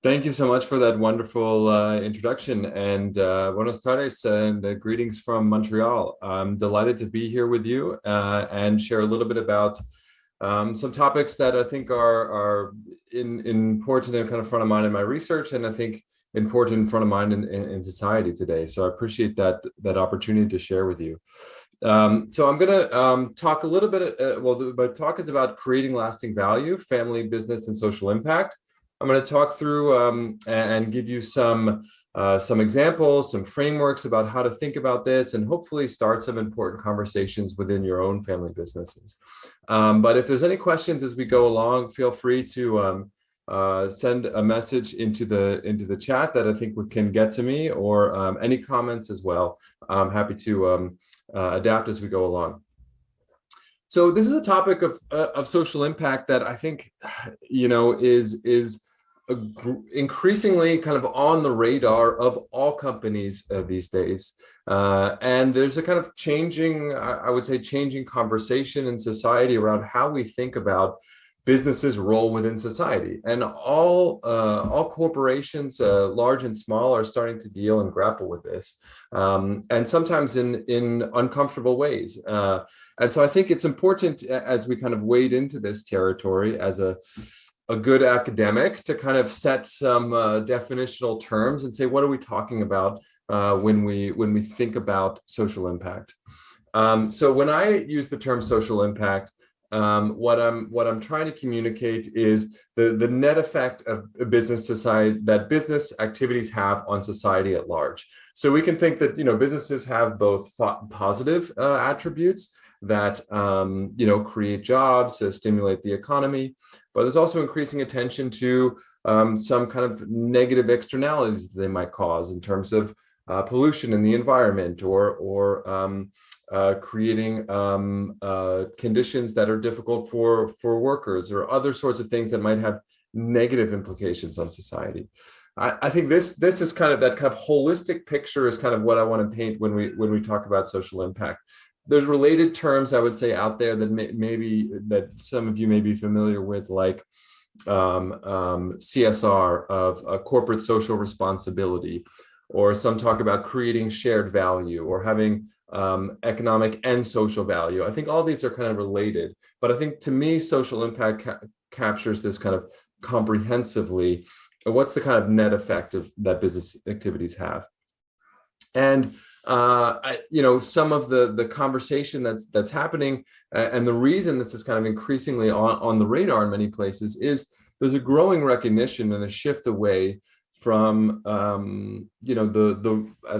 Thank you so much for that wonderful introduction, and buenos tardes and greetings from Montreal. I'm delighted to be here with you and share a little bit about some topics that I think are important and kind of front of mind in my research, and I think important in front of mind in society today. So I appreciate that opportunity to share with you. So I'm going to talk a little bit, my talk is about creating lasting value, family, business, and social impact. I'm going to talk through and give you some examples, some frameworks about how to think about this, and hopefully start some important conversations within your own family businesses. But if there's any questions as we go along, feel free to send a message into the chat that I think can get to me, or any comments as well. I'm happy to adapt as we go along. So this is a topic of social impact that I think, is increasingly kind of on the radar of all companies these days. And there's a kind of changing, I would say, changing conversation in society around how we think about businesses' role within society. And all corporations, large and small, are starting to deal and grapple with this, and sometimes in uncomfortable ways. And so I think it's important, as we kind of wade into this territory as a good academic, to kind of set some definitional terms and say, what are we talking about when we think about social impact? So when I use the term social impact, what I'm trying to communicate is the net effect of a business society, that business activities have on society at large. So we can think that businesses have both positive attributes that create jobs, stimulate the economy, but there's also increasing attention to some kind of negative externalities that they might cause in terms of pollution in the environment, or creating conditions that are difficult for workers, or other sorts of things that might have negative implications on society. I think this is kind of that kind of holistic picture is kind of what I want to paint when we talk about social impact. There's related terms, I would say, out there that maybe that some of you may be familiar with, like CSR, of corporate social responsibility, or some talk about creating shared value, or having economic and social value. I think all these are kind of related, but I think, to me, social impact captures this kind of comprehensively. What's the kind of net effect that business activities have? And some of the conversation that's happening, and the reason this is kind of increasingly on the radar in many places, is there's a growing recognition and a shift away from as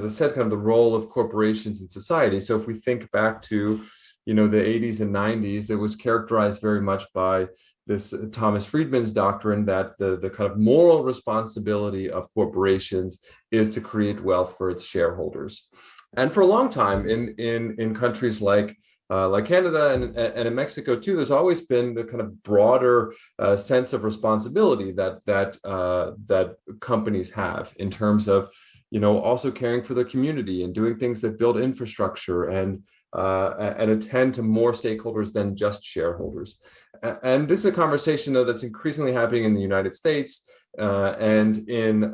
I said, kind of the role of corporations in society. So if we think back to the 80s and 90s, it was characterized very much by this Thomas Friedman's doctrine that the kind of moral responsibility of corporations is to create wealth for its shareholders. And for a long time in countries like Canada and in Mexico too, there's always been the kind of broader sense of responsibility that companies have, in terms of also caring for their community and doing things that build infrastructure and attend to more stakeholders than just shareholders. And this is a conversation, though, that's increasingly happening in the United States and in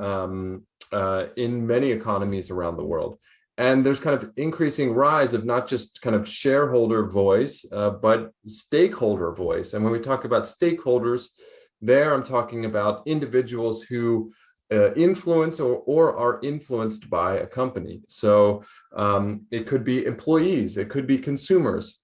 many economies around the world. And there's kind of increasing rise of not just kind of shareholder voice, but stakeholder voice. And when we talk about stakeholders, there I'm talking about individuals who influence or are influenced by a company. So it could be employees, it could be consumers.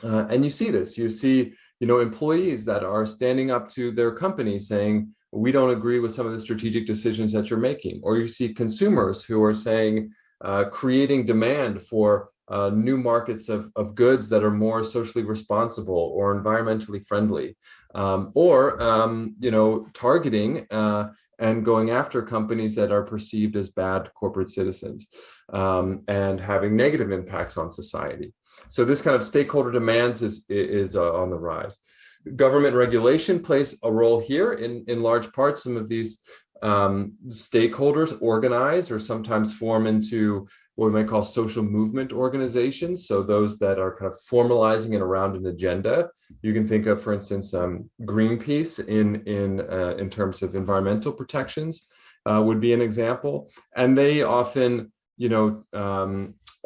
And you see this, you see, employees that are standing up to their company saying, we don't agree with some of the strategic decisions that you're making. Or you see consumers who are saying, creating demand for new markets of goods that are more socially responsible or environmentally friendly, or targeting and going after companies that are perceived as bad corporate citizens, and having negative impacts on society. So this kind of stakeholder demands is on the rise. Government regulation plays a role here in large part. Some of these stakeholders organize or sometimes form into what we might call social movement organizations. So those that are kind of formalizing and around an agenda. You can think of, for instance, Greenpeace in terms of environmental protections would be an example. And they often,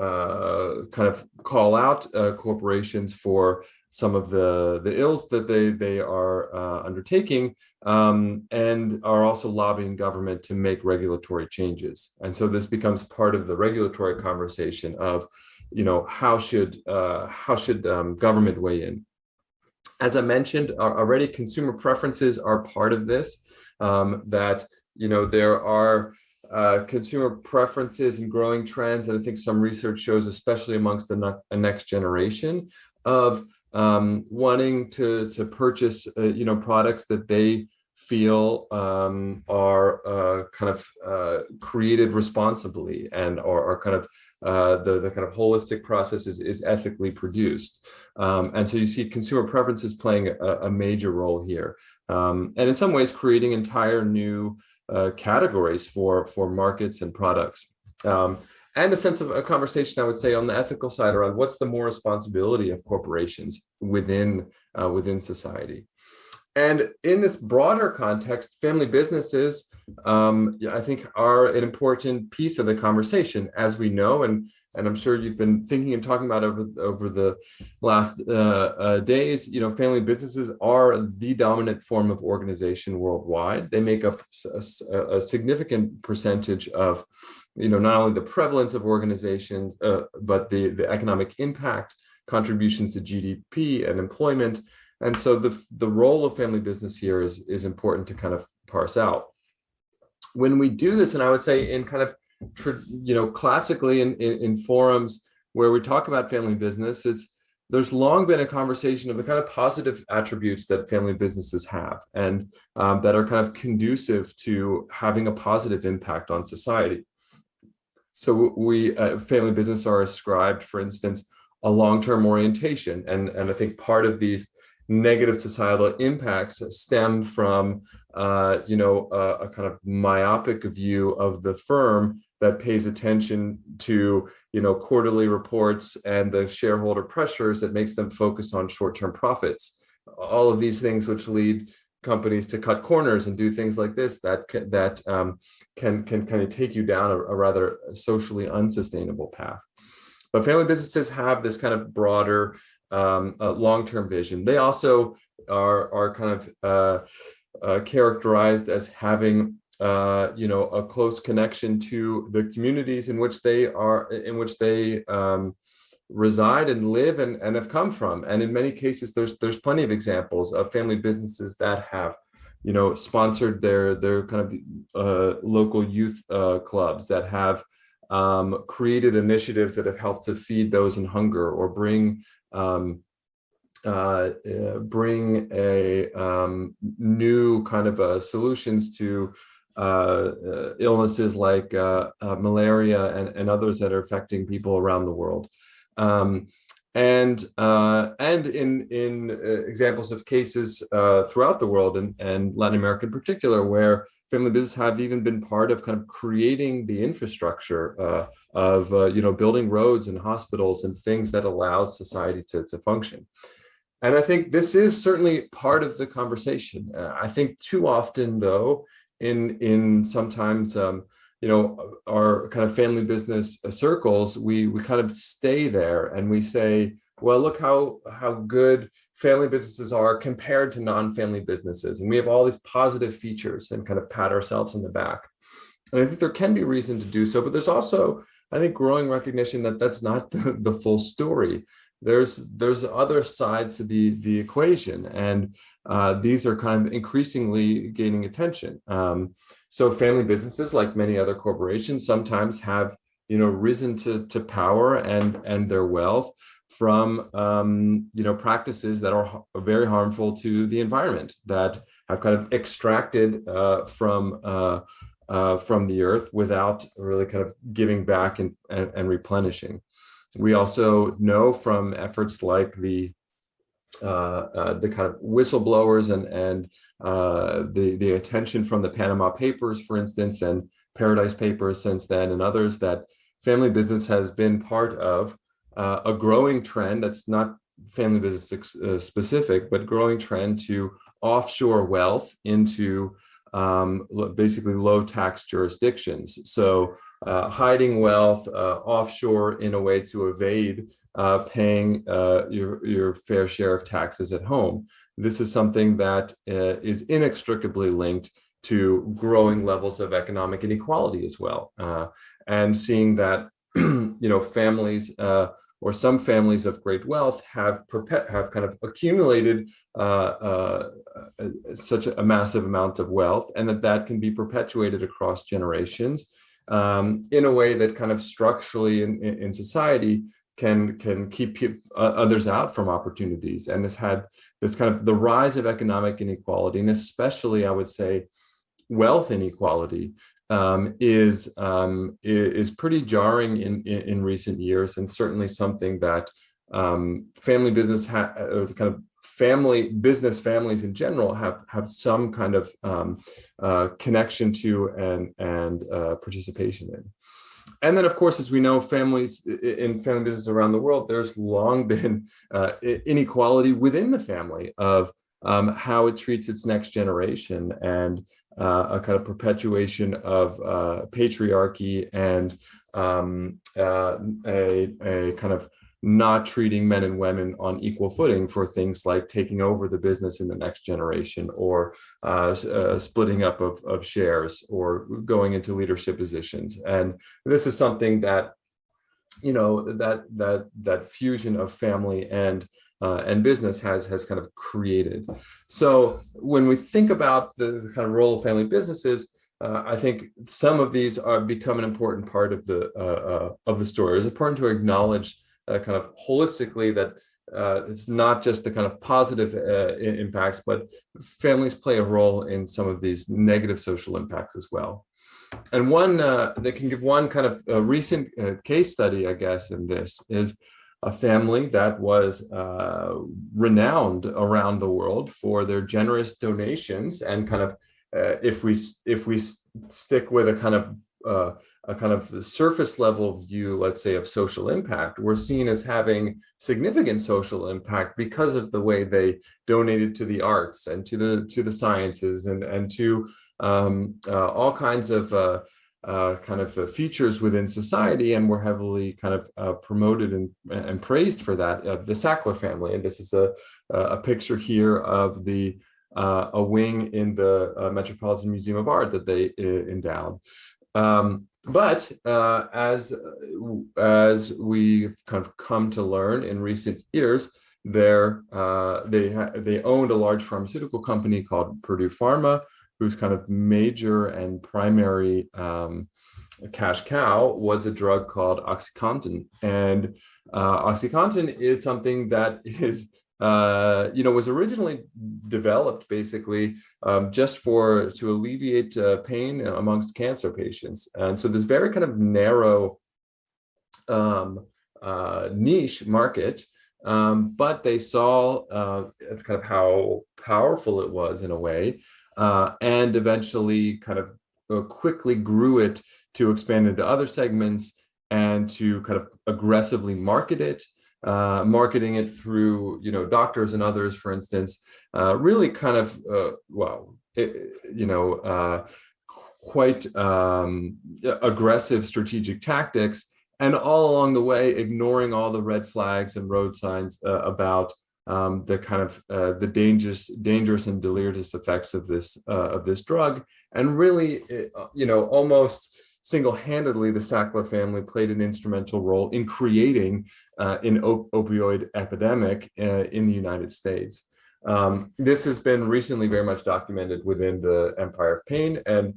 kind of call out corporations for some of the ills that they are undertaking, and are also lobbying government to make regulatory changes. And so this becomes part of the regulatory conversation of, how should government weigh in? As I mentioned already, consumer preferences are part of this. That there are consumer preferences and growing trends, and I think some research shows, especially amongst the next generation, of wanting to purchase products that they feel are kind of created responsibly and are kind of the kind of holistic process is ethically produced. And so you see consumer preferences playing a major role here, and in some ways creating entire new categories for markets and products. And a sense of a conversation, I would say, on the ethical side around what's the moral responsibility of corporations within society. And in this broader context, family businesses, I think, are an important piece of the conversation, as we know, and I'm sure you've been thinking and talking about over the last days. Family businesses are the dominant form of organization worldwide. They make up a significant percentage of, not only the prevalence of organizations, but the economic impact, contributions to GDP and employment. And so the role of family business here is important to kind of parse out. When we do this, and I would say in kind of, classically in forums where we talk about family business, there's long been a conversation of the kind of positive attributes that family businesses have, and that are kind of conducive to having a positive impact on society. So family business are ascribed, for instance, a long-term orientation, and I think part of these negative societal impacts stem from a kind of myopic view of the firm that pays attention to quarterly reports and the shareholder pressures that makes them focus on short-term profits. All of these things which lead companies to cut corners and do things like this that can kind of take you down a rather socially unsustainable path. But family businesses have this kind of broader long-term vision. They also are kind of characterized as having a close connection to the communities in which they reside and live and have come from. And in many cases, there's plenty of examples of family businesses that have sponsored their kind of local youth clubs, that have created initiatives that have helped to feed those in hunger, or bring new kind of solutions to illnesses like malaria and others that are affecting people around the world. And in examples of cases throughout the world, and Latin America in particular, where family business have even been part of kind of creating the infrastructure of building roads and hospitals and things that allow society to function. And I think this is certainly part of the conversation. I think too often, though, in sometimes our kind of family business circles, we kind of stay there and we say, well, look how good family businesses are compared to non-family businesses, and we have all these positive features, and kind of pat ourselves in the back. And I think there can be reason to do so, but there's also, I think, growing recognition that that's not the full story. There's other sides to the equation, and these are kind of increasingly gaining attention. So family businesses, like many other corporations, sometimes have risen to power and their wealth from practices that are very harmful to the environment, that have kind of extracted from the earth without really kind of giving back and replenishing. We also know from efforts like the kind of whistleblowers and the attention from the Panama Papers, for instance, and Paradise Papers since then, and others, that family business has been part of a growing trend that's not family business specific, but growing trend to offshore wealth into basically low tax jurisdictions. So hiding wealth offshore in a way to evade paying your fair share of taxes at home. This is something that is inextricably linked to growing levels of economic inequality as well, and seeing that families or some families of great wealth have kind of accumulated such a massive amount of wealth, and that can be perpetuated across generations in a way that kind of structurally in society can keep others out from opportunities. And this had this kind of the rise of economic inequality, and especially I would say wealth inequality is pretty jarring in recent years, and certainly something that family business kind of families in general have some kind of connection to and participation in. And then, of course, as we know, families in family business around the world, there's long been inequality within the family of how it treats its next generation, and a kind of perpetuation of patriarchy and a kind of not treating men and women on equal footing for things like taking over the business in the next generation, or splitting up of shares, or going into leadership positions. And this is something that, that fusion of family and business has kind of created. So when we think about the kind of role of family businesses, I think some of these are become an important part of the story. It's important to acknowledge kind of holistically that it's not just the kind of positive impacts, but families play a role in some of these negative social impacts as well. And one they can give one kind of recent case study, I guess, in this is a family that was renowned around the world for their generous donations, and kind of if we stick with a kind of surface level view, let's say, of social impact, we're seen as having significant social impact because of the way they donated to the arts and to the sciences and to all kinds of kind of features within society, and were heavily kind of promoted and praised for that, of the Sackler family. And this is a picture here of a wing in the Metropolitan Museum of Art that they endowed. But as we've kind of come to learn in recent years, they owned a large pharmaceutical company called Purdue Pharma, whose kind of major and primary cash cow was a drug called Oxycontin. And Oxycontin is something that is was originally developed basically just to alleviate pain amongst cancer patients. And so this very kind of narrow niche market, but they saw kind of how powerful it was in a way, and eventually kind of quickly grew it to expand into other segments and to kind of aggressively market it. Marketing it through, doctors and others, for instance, really kind of, quite aggressive strategic tactics, and all along the way, ignoring all the red flags and road signs about the kind of the dangerous and deleterious effects of this drug. And really, almost single-handedly, the Sackler family played an instrumental role in creating an opioid epidemic in the United States. This has been recently very much documented within the Empire of Pain, and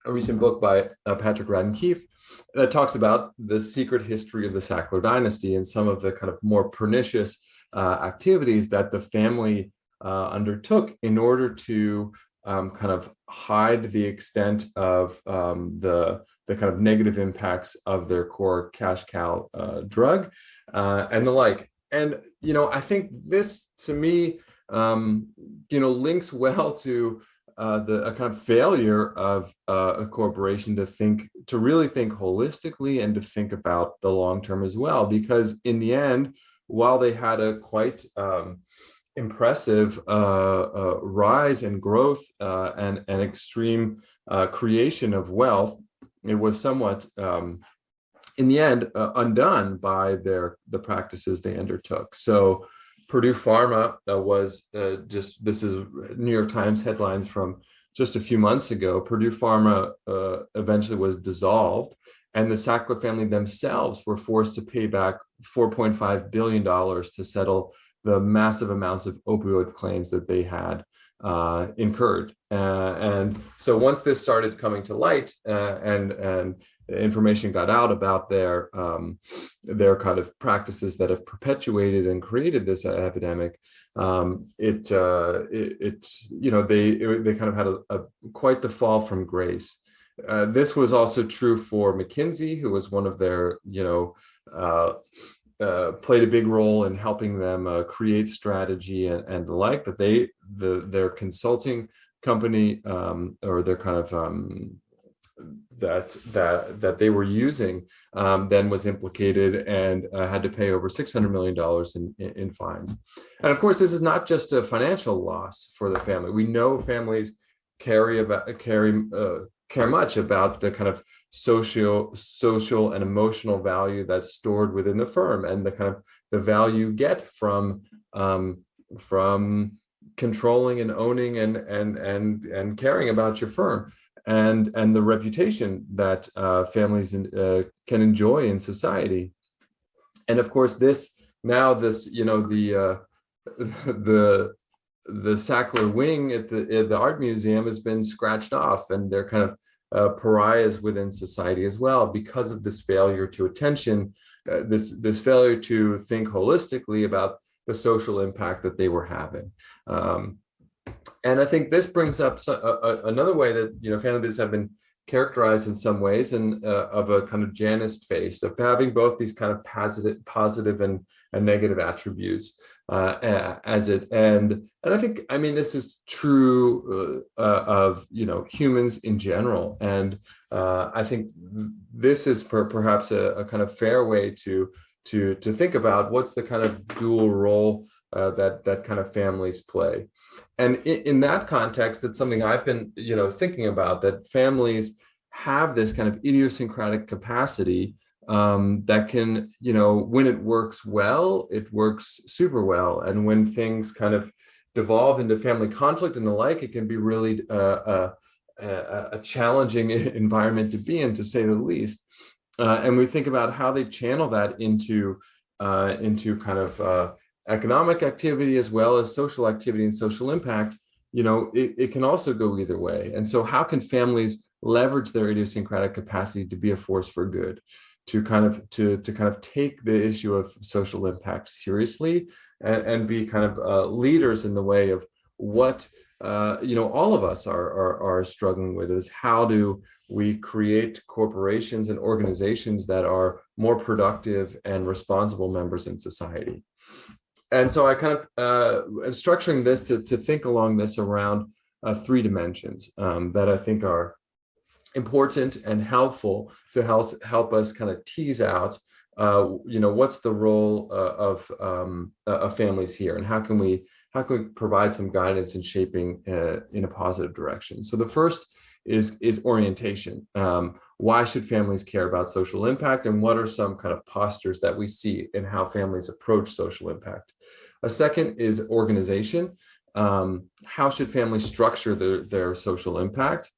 a recent book by Patrick Radden Keefe that talks about the secret history of the Sackler dynasty and some of the kind of more pernicious activities that the family undertook in order to kind of hide the extent of the kind of negative impacts of their core cash cow drug and the like. And, I think this, to me, links well to a kind of failure of a corporation to really think holistically and to think about the long term as well. Because in the end, while they had a quite impressive rise in growth and extreme creation of wealth, it was somewhat, in the end, undone by the practices they undertook. So Purdue Pharma was this is New York Times headlines from just a few months ago. Purdue Pharma eventually was dissolved, and the Sackler family themselves were forced to pay back $4.5 billion to settle the massive amounts of opioid claims that they had incurred. And so once this started coming to light and information got out about their kind of practices that have perpetuated and created this epidemic, they kind of had quite the fall from grace. This was also true for McKinsey, who was one of their, played a big role in helping them create strategy and the like, that their consulting company or their kind of that they were using then was implicated and had to pay over $600 million in fines. And of course, this is not just a financial loss for the family. We know families care much about the kind of social and emotional value that's stored within the firm, and the kind of the value you get from controlling and owning and caring about your firm, and the reputation that families can enjoy in society. And of course, the Sackler wing at the art museum has been scratched off, and they're kind of pariahs within society as well because of this failure to this failure to think holistically about the social impact that they were having. And I think this brings up another way that family business have been characterized in some ways, and of a kind of Janist face of having both these kind of positive and negative attributes as it. And I think, this is true of humans in general, and I think this is perhaps a kind of fair way to think about what's the kind of dual role that kind of families play. And in that context, it's something I've been thinking about, that families have this kind of idiosyncratic capacity that can, when it works well, it works super well. And when things kind of devolve into family conflict and the like, it can be really a challenging environment to be in, to say the least. And we think about how they channel that into kind of economic activity as well as social activity and social impact. It can also go either way. And so how can families leverage their idiosyncratic capacity to be a force for good, to kind of take the issue of social impact seriously, and be kind of leaders in the way of what all of us are struggling with, is how do we create corporations and organizations that are more productive and responsible members in society. And so I kind of structuring this to think along this around 3 dimensions that I think are important and helpful to help us kind of tease out, what's the role of families here, and how can we provide some guidance in shaping in a positive direction. So the first is orientation. Why should families care about social impact, and what are some kind of postures that we see in how families approach social impact? A second is organization. How should families structure their social impact?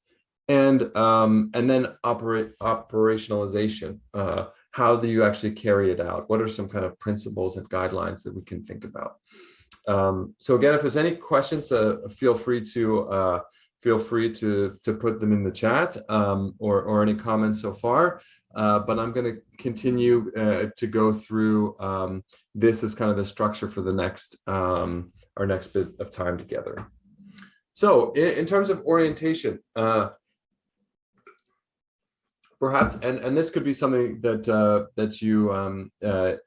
And then operationalization. How do you actually carry it out? What are some kind of principles and guidelines that we can think about? So again, if there's any questions, feel free to put them in the chat, or any comments so far. But I'm going to continue to go through this as kind of the structure for the next our next bit of time together. So in terms of orientation, perhaps, and this could be something that you,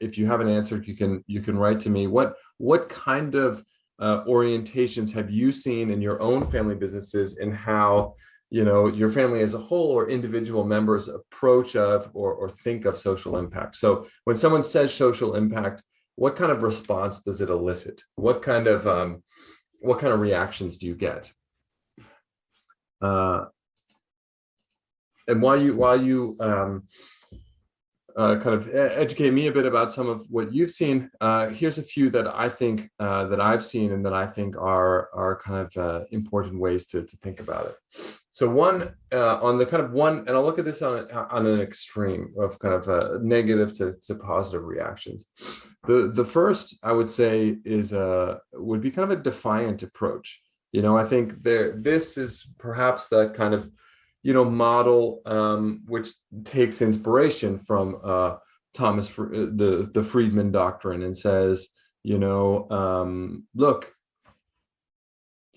if you haven't answered, you can write to me. What kind of orientations have you seen in your own family businesses, and how, you know, your family as a whole or individual members approach of or think of social impact? So when someone says social impact, what kind of response does it elicit? What kind of reactions do you get? And while you kind of educate me a bit about some of what you've seen, here's a few that I think that I've seen and that I think are kind of important ways to think about it. So one, on the kind of one, and I'll look at this on an extreme of kind of negative to positive reactions. The first, I would say, would be kind of a defiant approach. You know, I think this is perhaps that kind of, you know, model which takes inspiration from the Friedman doctrine, and says, you know, look,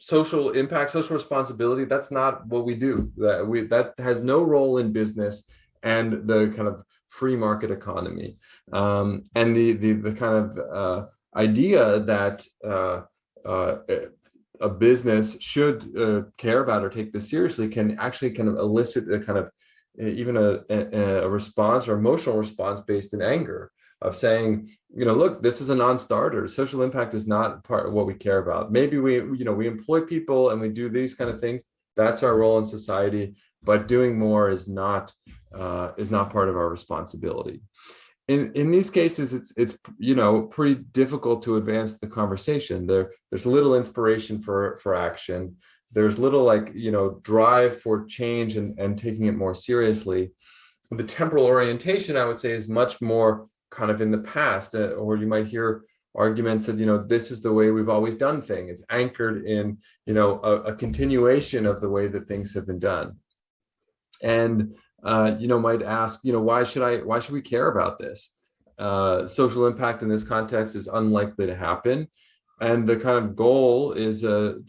social impact, social responsibility, that's not what we do. That has no role in business and the kind of free market economy. And the kind of idea that a business should care about or take this seriously can actually kind of elicit a kind of even a response or emotional response based in anger, of saying, you know, look, this is a non-starter. Social impact is not part of what we care about. Maybe we employ people and we do these kind of things. That's our role in society, but doing more is not part of our responsibility. In these cases, it's you know, pretty difficult to advance the conversation. There's little inspiration for action. There's little, like, you know, drive for change and taking it more seriously. The temporal orientation, I would say, is much more kind of in the past, or you might hear arguments that, you know, this is the way we've always done things. It's anchored in, you know, a continuation of the way that things have been done. And you know, might ask, you know, why should we care about this? Social impact in this context is unlikely to happen. And the kind of goal is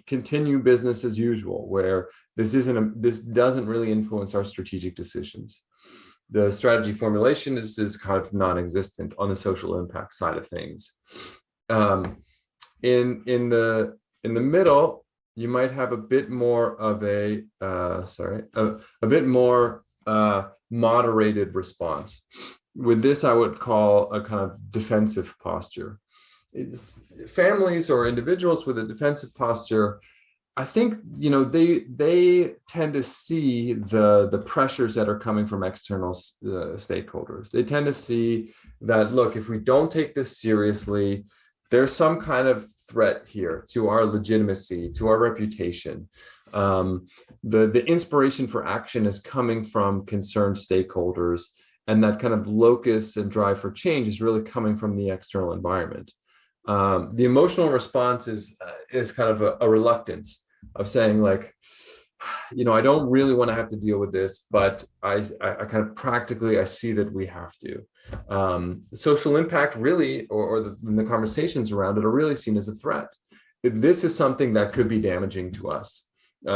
continue business as usual, where this doesn't really influence our strategic decisions. The strategy formulation is kind of non-existent on the social impact side of things. In the middle, you might have a bit more of a bit more moderated response. With this, I would call a kind of defensive posture. Families or individuals with a defensive posture, I think, you know, they tend to see the pressures that are coming from external stakeholders. They tend to see that, look, if we don't take this seriously, there's some kind of threat here to our legitimacy, to our reputation. The inspiration for action is coming from concerned stakeholders, and that kind of locus and drive for change is really coming from the external environment. The emotional response is kind of a reluctance of saying, like, you know, I don't really want to have to deal with this, but I kind of practically, I see that we have to. Social impact really, or the conversations around it, are really seen as a threat. This is something that could be damaging to us.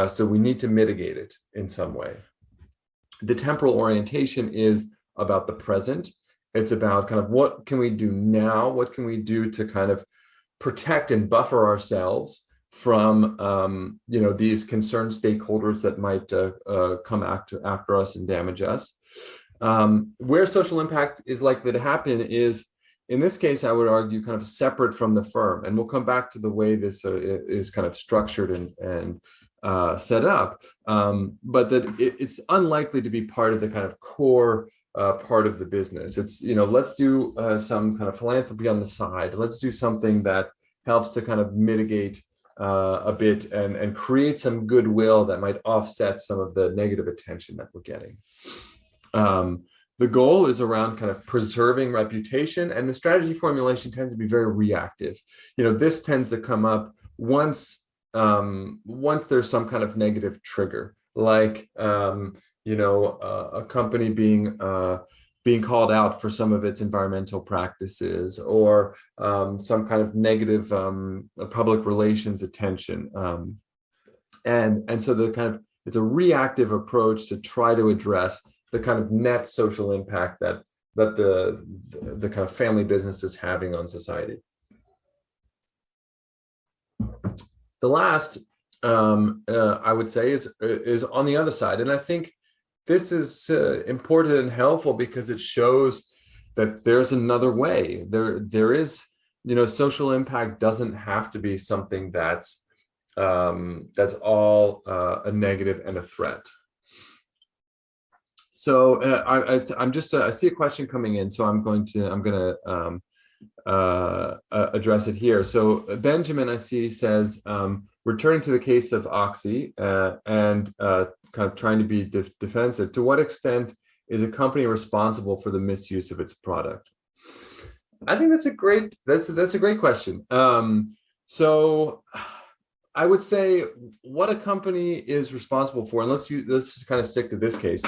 So we need to mitigate it in some way. The temporal orientation is about the present. It's about kind of what can we do now? What can we do to kind of protect and buffer ourselves from you know, these concerned stakeholders that might come after us and damage us. Where social impact is likely to happen is, in this case, I would argue, kind of separate from the firm. And we'll come back to the way this is kind of structured and set up, but that it's unlikely to be part of the kind of core part of the business. It's, you know, let's do some kind of philanthropy on the side. Let's do something that helps to kind of mitigate a bit and create some goodwill that might offset some of the negative attention that we're getting. The goal is around kind of preserving reputation, and the strategy formulation tends to be very reactive. You know, this tends to come up once there's some kind of negative trigger, like you know, a company being called out for some of its environmental practices, or some kind of negative public relations attention, and so it's a reactive approach to try to address the kind of net social impact that the kind of family business is having on society. The last, I would say, is on the other side. And I think this is important and helpful because it shows that there's another way. There is, social impact doesn't have to be something that's all a negative and a threat. So I see a question coming in, so I'm going to address it here. So Benjamin, I see, says, returning to the case of Oxy and kind of trying to be defensive, to what extent is a company responsible for the misuse of its product? I think that's a great question. So I would say what a company is responsible for, and let's kind of stick to this case.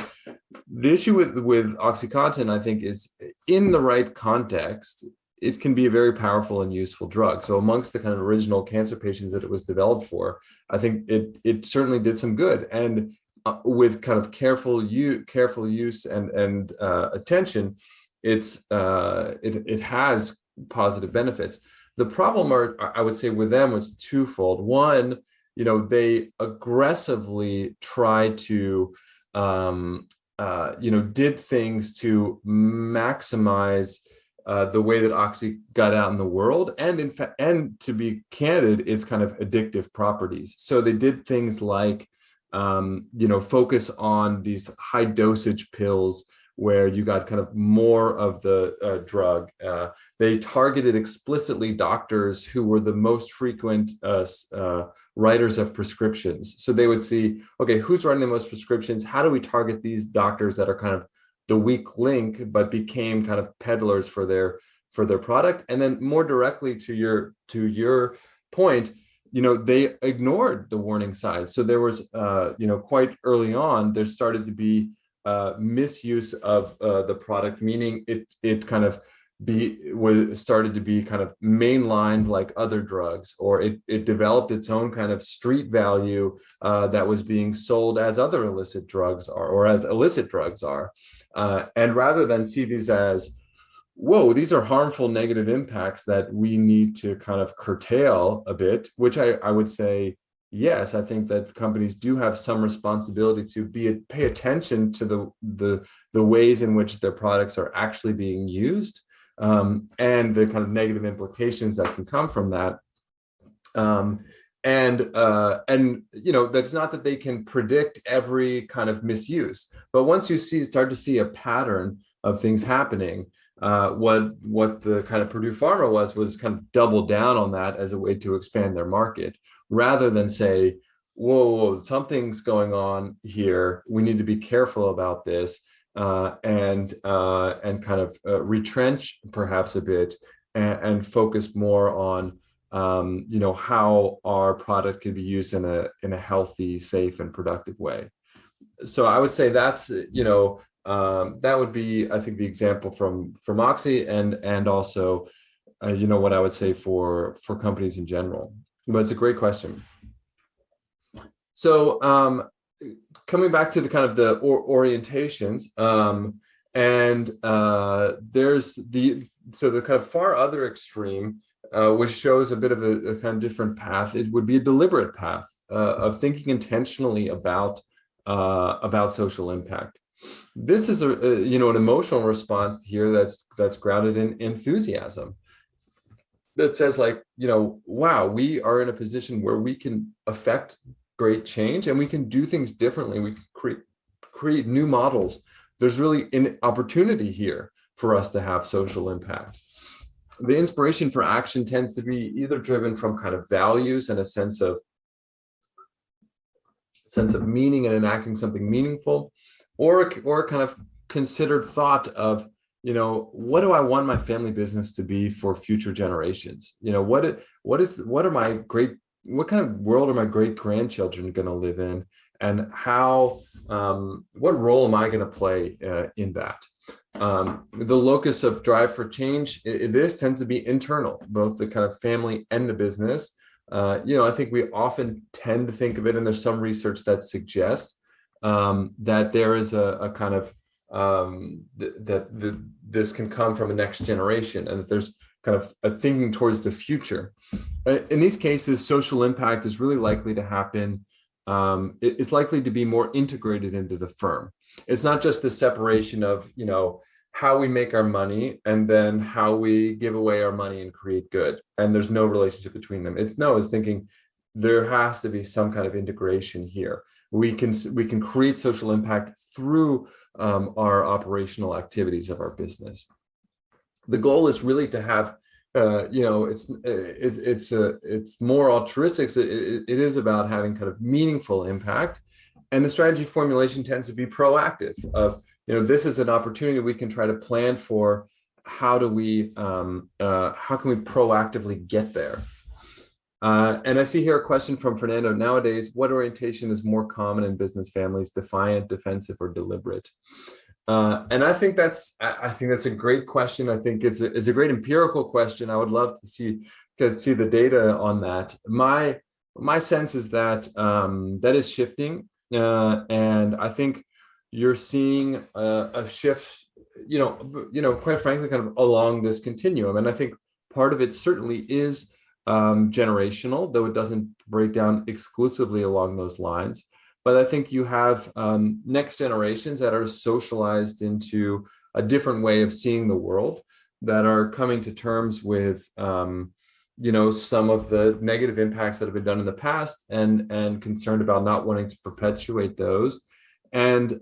The issue with Oxycontin, I think, is in the right context, it can be a very powerful and useful drug. So amongst the kind of original cancer patients that it was developed for, I think it certainly did some good. And with kind of careful use and attention, it has positive benefits. The problem, I would say, with them was twofold. One, they aggressively tried to, did things to maximize the way that Oxy got out in the world, and in fact, and to be candid, its kind of addictive properties. So they did things like, focus on these high dosage pills where you got kind of more of the drug. They targeted explicitly doctors who were the most frequent writers of prescriptions. So they would see, okay, who's writing the most prescriptions? How do we target these doctors that are kind of the weak link, but became kind of peddlers for their product? And then more directly to your point, they ignored the warning signs. So there was, quite early on, there started to be misuse of the product, meaning it kind of started to be kind of mainlined like other drugs, or it developed its own kind of street value that was being sold as other illicit drugs are, or as illicit drugs are. And rather than see these as, whoa, these are harmful negative impacts that we need to kind of curtail a bit, which I would say, yes, I think that companies do have some responsibility to pay attention to the ways in which their products are actually being used, and the kind of negative implications that can come from that. And that's not that they can predict every kind of misuse, but once you start to see a pattern of things happening, what the kind of Purdue Pharma was kind of double down on that as a way to expand their market, rather than say, whoa, something's going on here, we need to be careful about this, and kind of retrench perhaps a bit, and focus more on how our product can be used in a healthy, safe, and productive way. So I would say that's that would be, I think, the example from Oxy, and also what I would say for companies in general. But it's a great question. So coming back to the kind of the orientations, there's the kind of far other extreme, which shows a bit of a kind of different path. It would be a deliberate path of thinking intentionally about social impact. This is an emotional response here that's grounded in enthusiasm. That says, like, wow, we are in a position where we can affect great change, and we can do things differently. We can create new models. There's really an opportunity here for us to have social impact. The inspiration for action tends to be either driven from kind of values and a sense of meaning and enacting something meaningful, or kind of considered thought of, what do I want my family business to be for future generations? What kind of world are my great grandchildren going to live in, and what role am I going to play in that? The locus of drive for change, this tends to be internal, both the kind of family and the business. I think we often tend to think of it, and there's some research that suggests that there is a kind of this can come from a next generation, and that there's kind of thinking towards the future. In these cases, social impact is really likely to happen. It's likely to be more integrated into the firm. It's not just the separation of, how we make our money and then how we give away our money and create good. And there's no relationship between them. It's thinking there has to be some kind of integration here. We can create social impact through our operational activities of our business. The goal is really to have, it's more altruistic. It is about having kind of meaningful impact, and the strategy formulation tends to be proactive. Of this is an opportunity we can try to plan for. How can we proactively get there? And I see here a question from Fernando. Nowadays, what orientation is more common in business families: defiant, defensive, or deliberate? And I think that's a great question. I think it's a great empirical question. I would love to see the data on that. My sense is that that is shifting, and I think you're seeing a shift. Quite frankly, kind of along this continuum. And I think part of it certainly is generational, though it doesn't break down exclusively along those lines. But I think you have next generations that are socialized into a different way of seeing the world, that are coming to terms with, some of the negative impacts that have been done in the past, and concerned about not wanting to perpetuate those, and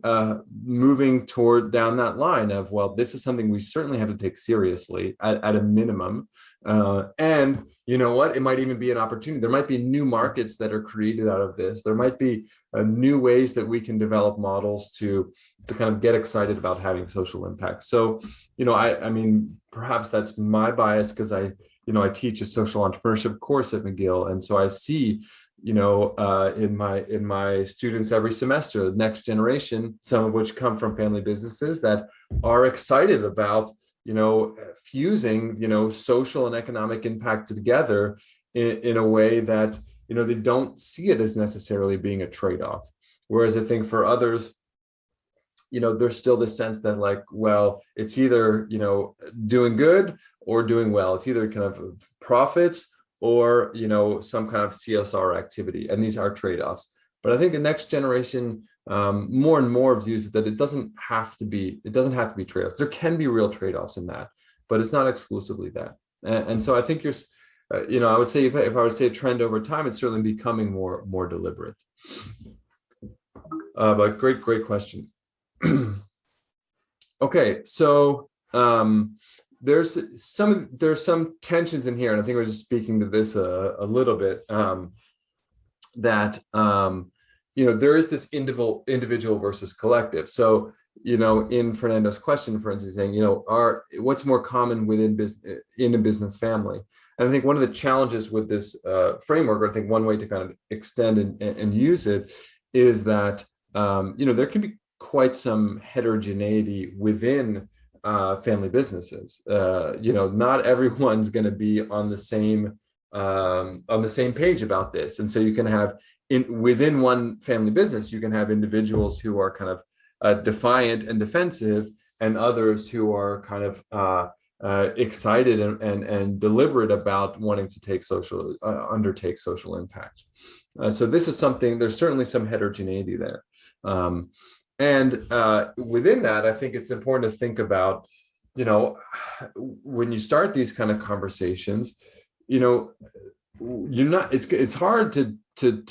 moving down that line of, well, this is something we certainly have to take seriously at a minimum. And you know what? It might even be an opportunity. There might be new markets that are created out of this. There might be new ways that we can develop models to kind of get excited about having social impact. So, I mean, perhaps that's my bias, because I teach a social entrepreneurship course at McGill, and so I see, in my students every semester, the next generation, some of which come from family businesses that are excited about fusing, social and economic impact together in a way that, they don't see it as necessarily being a trade-off. Whereas I think for others, there's still this sense that, like, well, it's either, doing good or doing well. It's either kind of profits or, some kind of CSR activity. And these are trade-offs. But I think the next generation more and more views that it doesn't have to be trade-offs. There can be real trade-offs in that, but it's not exclusively that. And so I think I would say, if I would say a trend over time, it's certainly becoming more deliberate. But great question. Okay, so there's some tensions in here, and I think we're just speaking to this a little bit. That there is this individual versus collective. So in Fernando's question, for instance, saying what's more common in a business family. And I think one of the challenges with this framework, or I think one way to kind of extend and use it, is that there can be quite some heterogeneity within family businesses. Not everyone's going to be on the same page about this, and so you can have within one family business, you can have individuals who are kind of defiant and defensive, and others who are kind of excited and deliberate about wanting to undertake social impact. So this is something. There's certainly some heterogeneity there. And within that, I think it's important to think about, when you start these kind of conversations, it's hard to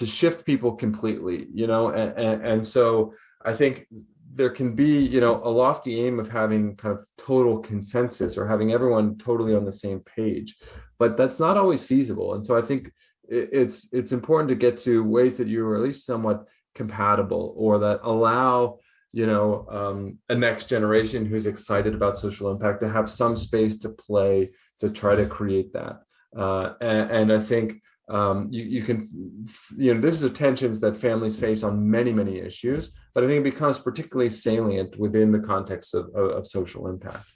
shift people completely, and so I think there can be, a lofty aim of having kind of total consensus, or having everyone totally on the same page, but that's not always feasible. And so I think it's important to get to ways that you are at least somewhat compatible, or that allow a next generation who's excited about social impact to have some space to play to try to create that. And I think you can, this is a tensions that families face on many issues, but I think it becomes particularly salient within the context of social impact.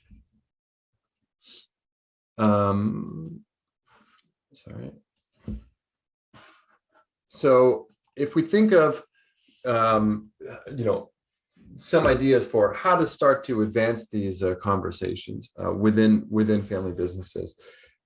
Sorry. So if we think of, some ideas for how to start to advance these conversations within family businesses,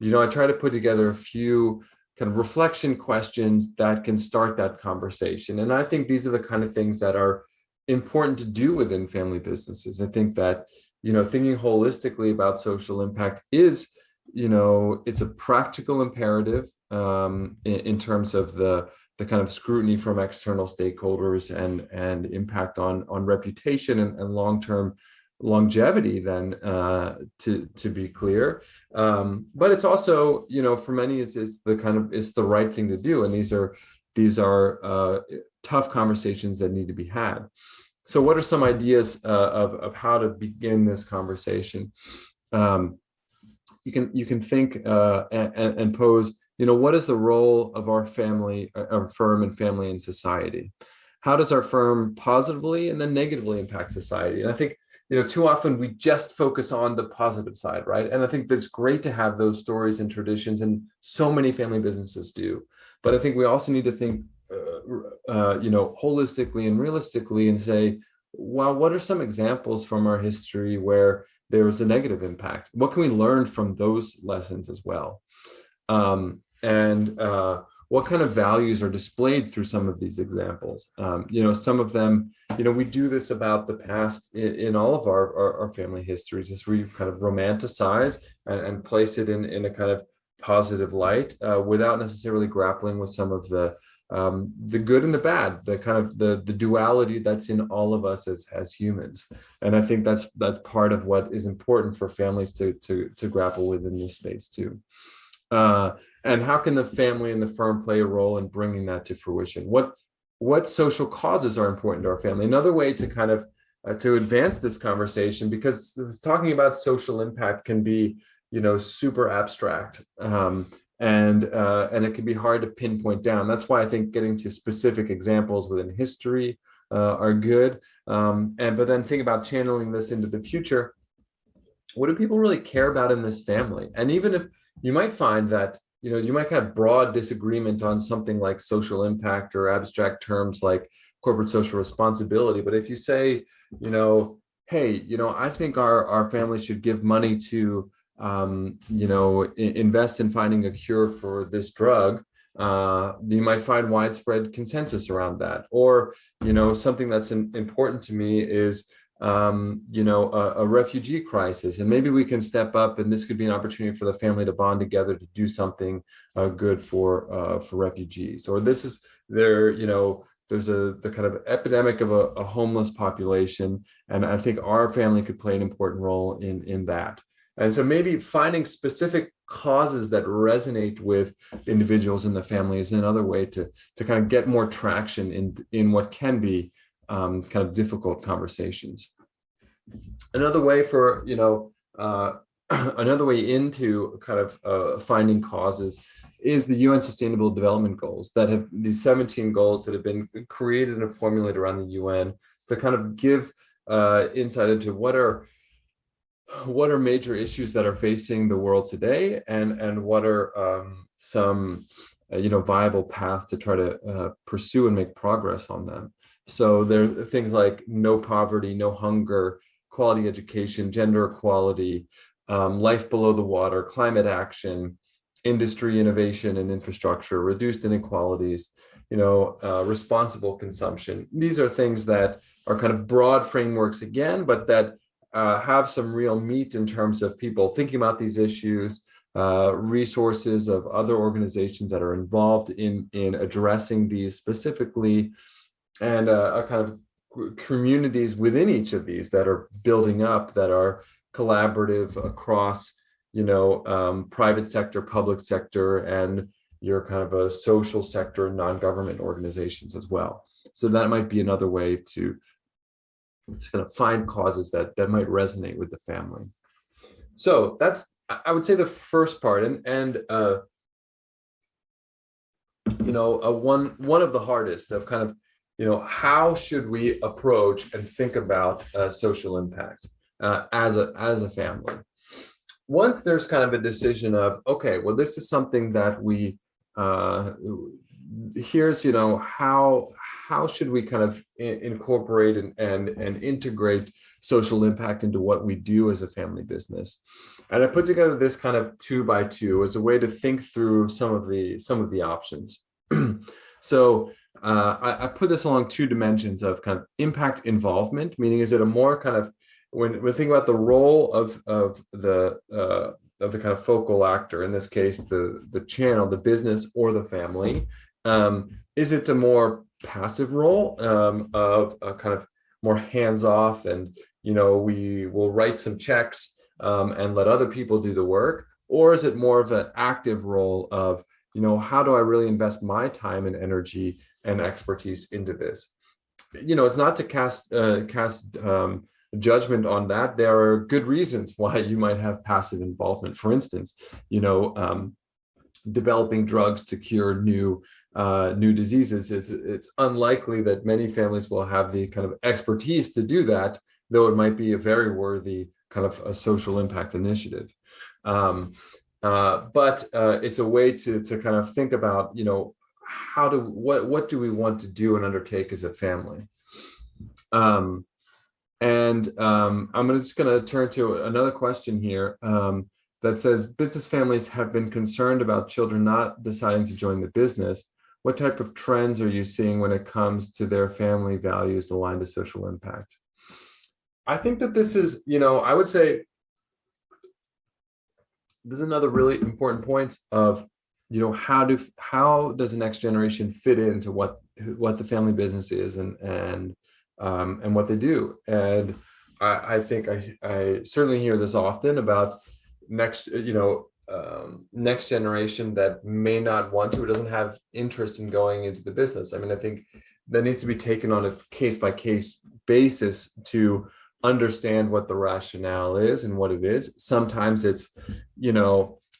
I try to put together a few kind of reflection questions that can start that conversation. And I think these are the kind of things that are important to do within family businesses. I think that, thinking holistically about social impact is, it's a practical imperative in terms of the kind of scrutiny from external stakeholders and impact on reputation and long-term longevity, then to be clear, but it's also, for many it's the right thing to do, and these are tough conversations that need to be had. So what are some ideas of how to begin this conversation? You can think and pose, what is the role of our firm and family in society? How does our firm positively and then negatively impact society? And I think, too often we just focus on the positive side, right? And I think that's great to have those stories and traditions, and so many family businesses do. But I think we also need to think, holistically and realistically, and say, well, what are some examples from our history where there was a negative impact? What can we learn from those lessons as well? What kind of values are displayed through some of these examples? Some of them, we do this about the past in all of our family histories, is we kind of romanticize and place it in a kind of positive light without necessarily grappling with some of the good and the bad, the kind of the duality that's in all of us as humans. And I think that's part of what is important for families to grapple with in this space too. And how can the family and the firm play a role in bringing that to fruition? What social causes are important to our family? Another way to kind of to advance this conversation, because talking about social impact can be, super abstract, and it can be hard to pinpoint down. That's why I think getting to specific examples within history are good. But then think about channeling this into the future. What do people really care about in this family? And even if you might find that, you might have broad disagreement on something like social impact or abstract terms like corporate social responsibility. But if you say, hey, I think our family should give money to, invest in finding a cure for this drug, you might find widespread consensus around that. Or, something that's important to me is, a refugee crisis, and maybe we can step up, and this could be an opportunity for the family to bond together to do something good for refugees. Or this is there's the kind of epidemic of a homeless population, and I think our family could play an important role in that. And so maybe finding specific causes that resonate with individuals in the family is another way to kind of get more traction in what can be kind of difficult conversations. Another way for, another way into kind of finding causes is the UN Sustainable Development Goals, that have these 17 goals that have been created and formulated around the UN to kind of give insight into what are major issues that are facing the world today, and what are some viable paths to try to pursue and make progress on them. So there are things like no poverty, no hunger, quality education, gender equality, life below the water, climate action, industry innovation and infrastructure, reduced inequalities, responsible consumption. These are things that are kind of broad frameworks again, but that have some real meat in terms of people thinking about these issues, resources of other organizations that are involved in addressing these specifically, and a kind of communities within each of these that are building up, that are collaborative across, private sector, public sector, and your kind of a social sector, non-government organizations as well. So that might be another way to kind of find causes that might resonate with the family. So that's, I would say, the first part, and one of the hardest of kind of, how should we approach and think about social impact as a family? Once there's kind of a decision of, okay, well, this is something that we here's how how should we kind of incorporate and integrate social impact into what we do as a family business? And I put together this kind of 2x2 as a way to think through some of the options. So I put this along two dimensions of kind of impact involvement, meaning is it a more kind of, when we think about the role of the kind of focal actor, in this case, the channel, the business, or the family, is it a more passive role of a kind of more hands-off, and we will write some checks and let other people do the work, or is it more of an active role of how do I really invest my time and energy and expertise into this? It's not to cast judgment on that. There are good reasons why you might have passive involvement. For instance, developing drugs to cure new diseases. It's unlikely that many families will have the kind of expertise to do that, though it might be a very worthy kind of a social impact initiative. But it's a way to kind of think about, what do we want to do and undertake as a family? I'm just going to turn to another question here that says, business families have been concerned about children not deciding to join the business. What type of trends are you seeing when it comes to their family values aligned to social impact? I think that this is, I would say, this is another really important point of, how does the next generation fit into what the family business is and what they do. And I think I certainly hear this often about next generation that may not want to, or doesn't have interest in going into the business. I mean, I think that needs to be taken on a case-by-case basis to understand what the rationale is and what it is. Sometimes it's,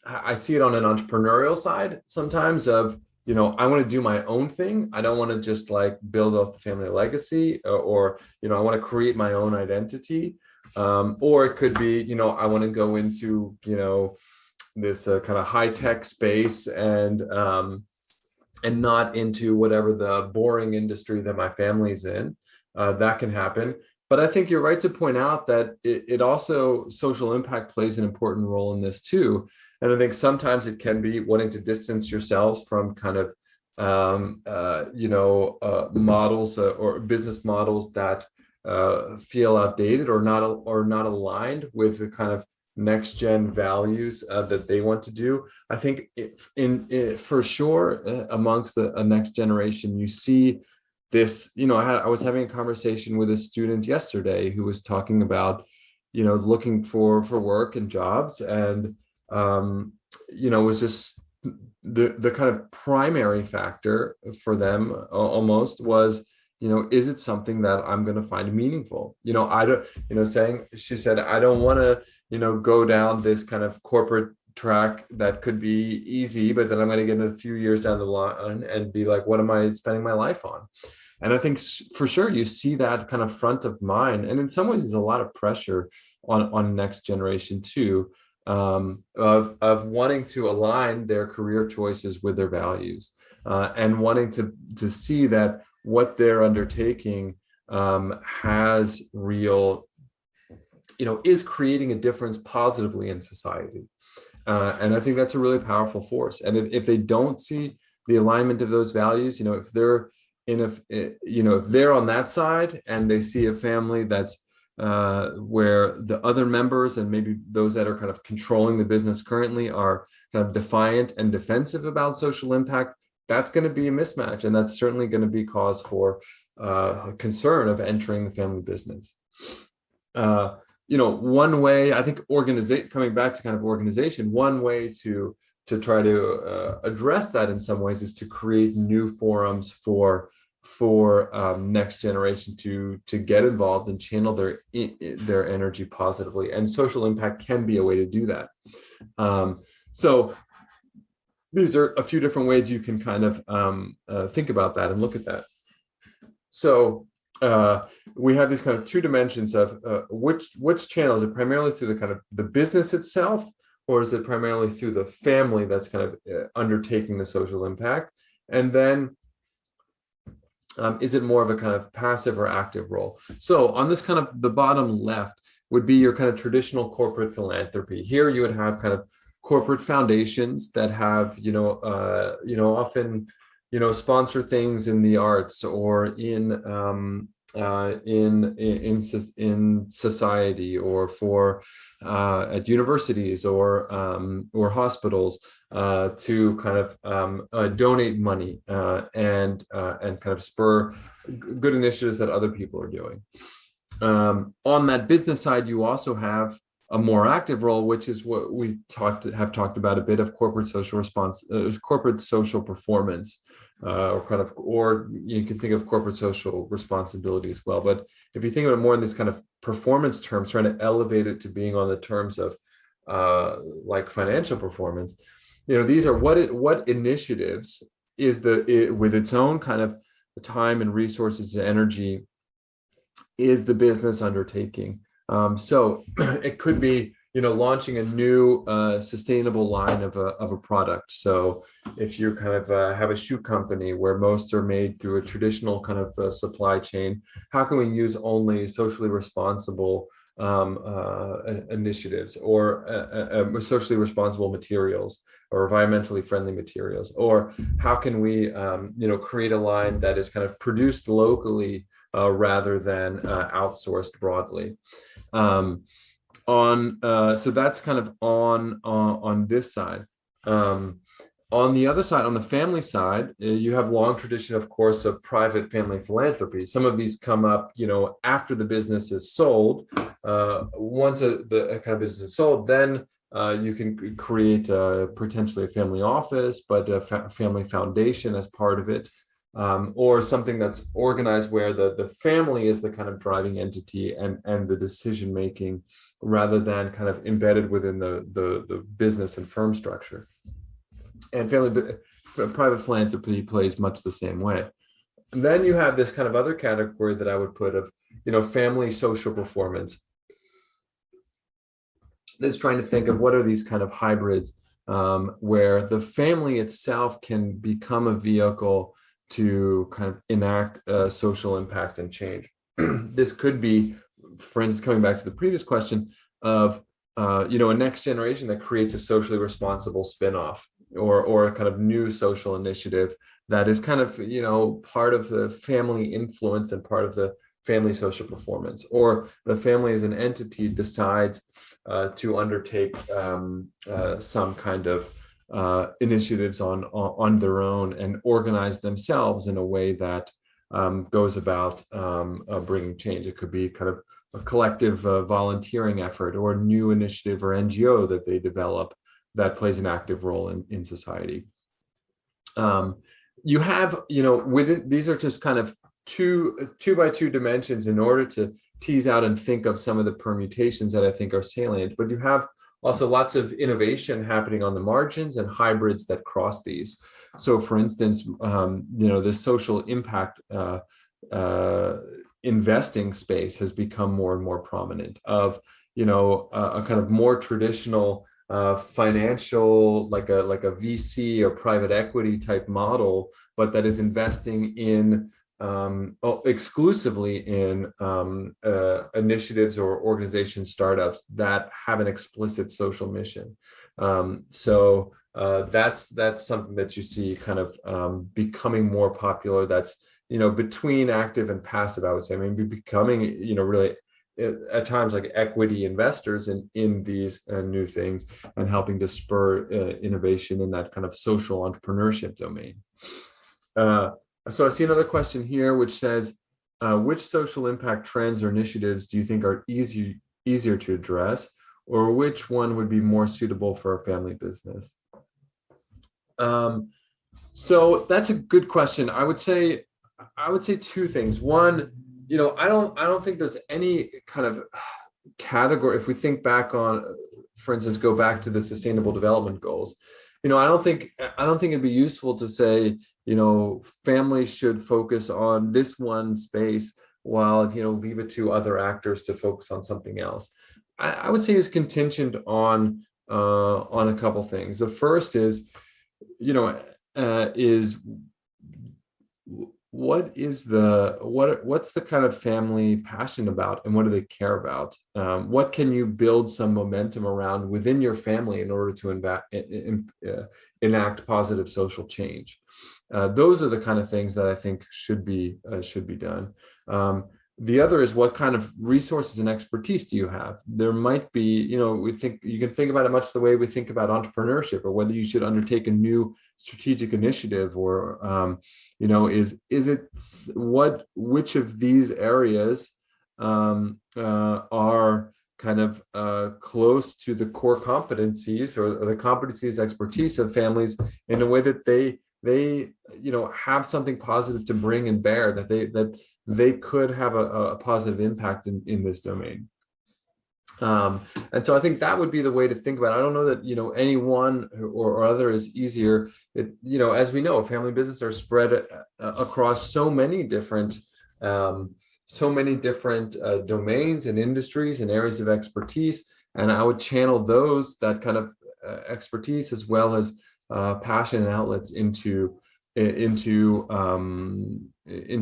I see it on an entrepreneurial side sometimes of, I want to do my own thing. I don't want to just like build off the family legacy or I want to create my own identity. Or it could be, I want to go into, this kind of high-tech space and not into whatever the boring industry that my family's in. That can happen. But I think you're right to point out that it also, social impact plays an important role in this too. And I think sometimes it can be wanting to distance yourselves from kind of, models or business models that feel outdated or not aligned with the kind of next gen values that they want to do. I think for sure amongst a next generation, you see this, I was having a conversation with a student yesterday who was talking about, looking for work and jobs, and was just the kind of primary factor for them almost was, is it something that I'm going to find meaningful? She said, I don't want to, go down this kind of corporate track that could be easy, but then I'm going to get a few years down the line and be like, what am I spending my life on? And I think for sure you see that kind of front of mind. And in some ways, there's a lot of pressure on next generation too, of wanting to align their career choices with their values, and wanting to see that what they're undertaking has real, is creating a difference positively in society. And I think that's a really powerful force. And if they don't see the alignment of those values, if they're if they're on that side and they see a family that's where the other members and maybe those that are kind of controlling the business currently are kind of defiant and defensive about social impact, that's going to be a mismatch. And that's certainly going to be cause for concern of entering the family business. One way, I think coming back to kind of organization, one way to try to address that in some ways is to create new forums for next generation to get involved and channel their energy positively, and social impact can be a way to do that. So these are a few different ways you can kind of think about that and look at that. So we have these kind of two dimensions of which channel. Is it primarily through the kind of the business itself, or is it primarily through the family that's kind of undertaking the social impact? And then Is it more of a kind of passive or active role? So on this kind of the bottom left would be your kind of traditional corporate philanthropy. Here you would have kind of corporate foundations that have, often, sponsor things in the arts or in society, or for at universities or hospitals, to kind of donate money and kind of spur good initiatives that other people are doing. On that business side, you also have a more active role, which is what we have talked about a bit of corporate social corporate social performance, or you can think of corporate social responsibility as well. But if you think of it more in this kind of performance terms, trying to elevate it to being on the terms of like financial performance, these are what initiatives is with its own kind of time and resources and energy is the business undertaking. So it could be, launching a new sustainable line of a product. So if you kind of have a shoe company where most are made through a traditional kind of supply chain, how can we use only socially responsible initiatives, or socially responsible materials, or environmentally friendly materials? Or how can we, create a line that is kind of produced locally rather than outsourced broadly? So that's kind of on this side. On the other side, on the family side, you have long tradition, of course, of private family philanthropy. Some of these come up, after the business is sold. Once the kind of business is sold, then you can create potentially a family office, but a family foundation as part of it. Or something that's organized where the family is the kind of driving entity and the decision making, rather than kind of embedded within the business and firm structure. And private philanthropy plays much the same way. And then you have this kind of other category that I would put of, family social performance. That's trying to think of what are these kind of hybrids where the family itself can become a vehicle to kind of enact social impact and change. This could be, for instance, coming back to the previous question of, a next generation that creates a socially responsible spinoff, or a kind of new social initiative that is kind of, part of the family influence and part of the family social performance. Or the family as an entity decides to undertake some kind of initiatives on their own and organize themselves in a way that goes about bringing change. It could be kind of a collective volunteering effort, or a new initiative or NGO that they develop that plays an active role in society. You have, within these are just kind of two by two dimensions in order to tease out and think of some of the permutations that I think are salient, but you have also lots of innovation happening on the margins and hybrids that cross these. So for instance, this social impact investing space has become more and more prominent, of, a kind of more traditional financial, like a VC or private equity type model, but that is investing in exclusively in initiatives or organization startups that have an explicit social mission. So that's something that you see kind of becoming more popular. That's, between active and passive, I would say. I mean, becoming, really at times like equity investors in these new things, and helping to spur innovation in that kind of social entrepreneurship domain. So I see another question here, which says, which social impact trends or initiatives do you think are easier to address, or which one would be more suitable for a family business? So that's a good question. I would say two things. One, I don't think there's any kind of category. If we think back on, for instance, go back to the Sustainable Development Goals, I don't think it'd be useful to say, families should focus on this one space while, leave it to other actors to focus on something else. I would say it's contingent on a couple things. The first is, is what's the kind of family passionate about, and what do they care about? What can you build some momentum around within your family in order to enact positive social change? Those are the kind of things that I think should be done. The other is, what kind of resources and expertise do you have? There might be, you can think about it much the way we think about entrepreneurship, or whether you should undertake a new strategic initiative, or, which of these areas are kind of close to the core competencies, or the competencies, expertise of families, in a way that they have something positive to bring and bear, that they could have a positive impact in this domain. And so I think that would be the way to think about it. I don't know that, any one or other is easier. As we know, family business are spread across so many different domains and industries and areas of expertise. And I would channel that kind of expertise, as well as passion and outlets into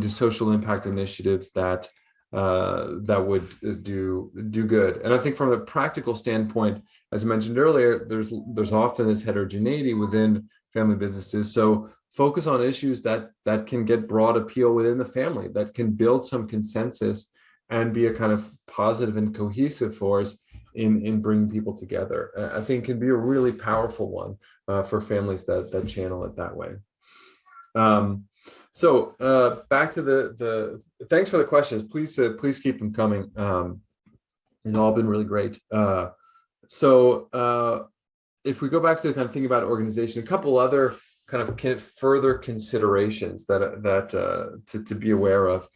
social impact initiatives that would do good. And I think from a practical standpoint, as I mentioned earlier, there's often this heterogeneity within family businesses. So focus on issues that can get broad appeal within the family, that can build some consensus and be a kind of positive and cohesive force in bringing people together. I think can be a really powerful one for families that channel it that way. So back to the thanks for the questions. Please keep them coming. It's all been really great. So if we go back to the kind of thinking about organization, a couple other kind of further considerations that to be aware of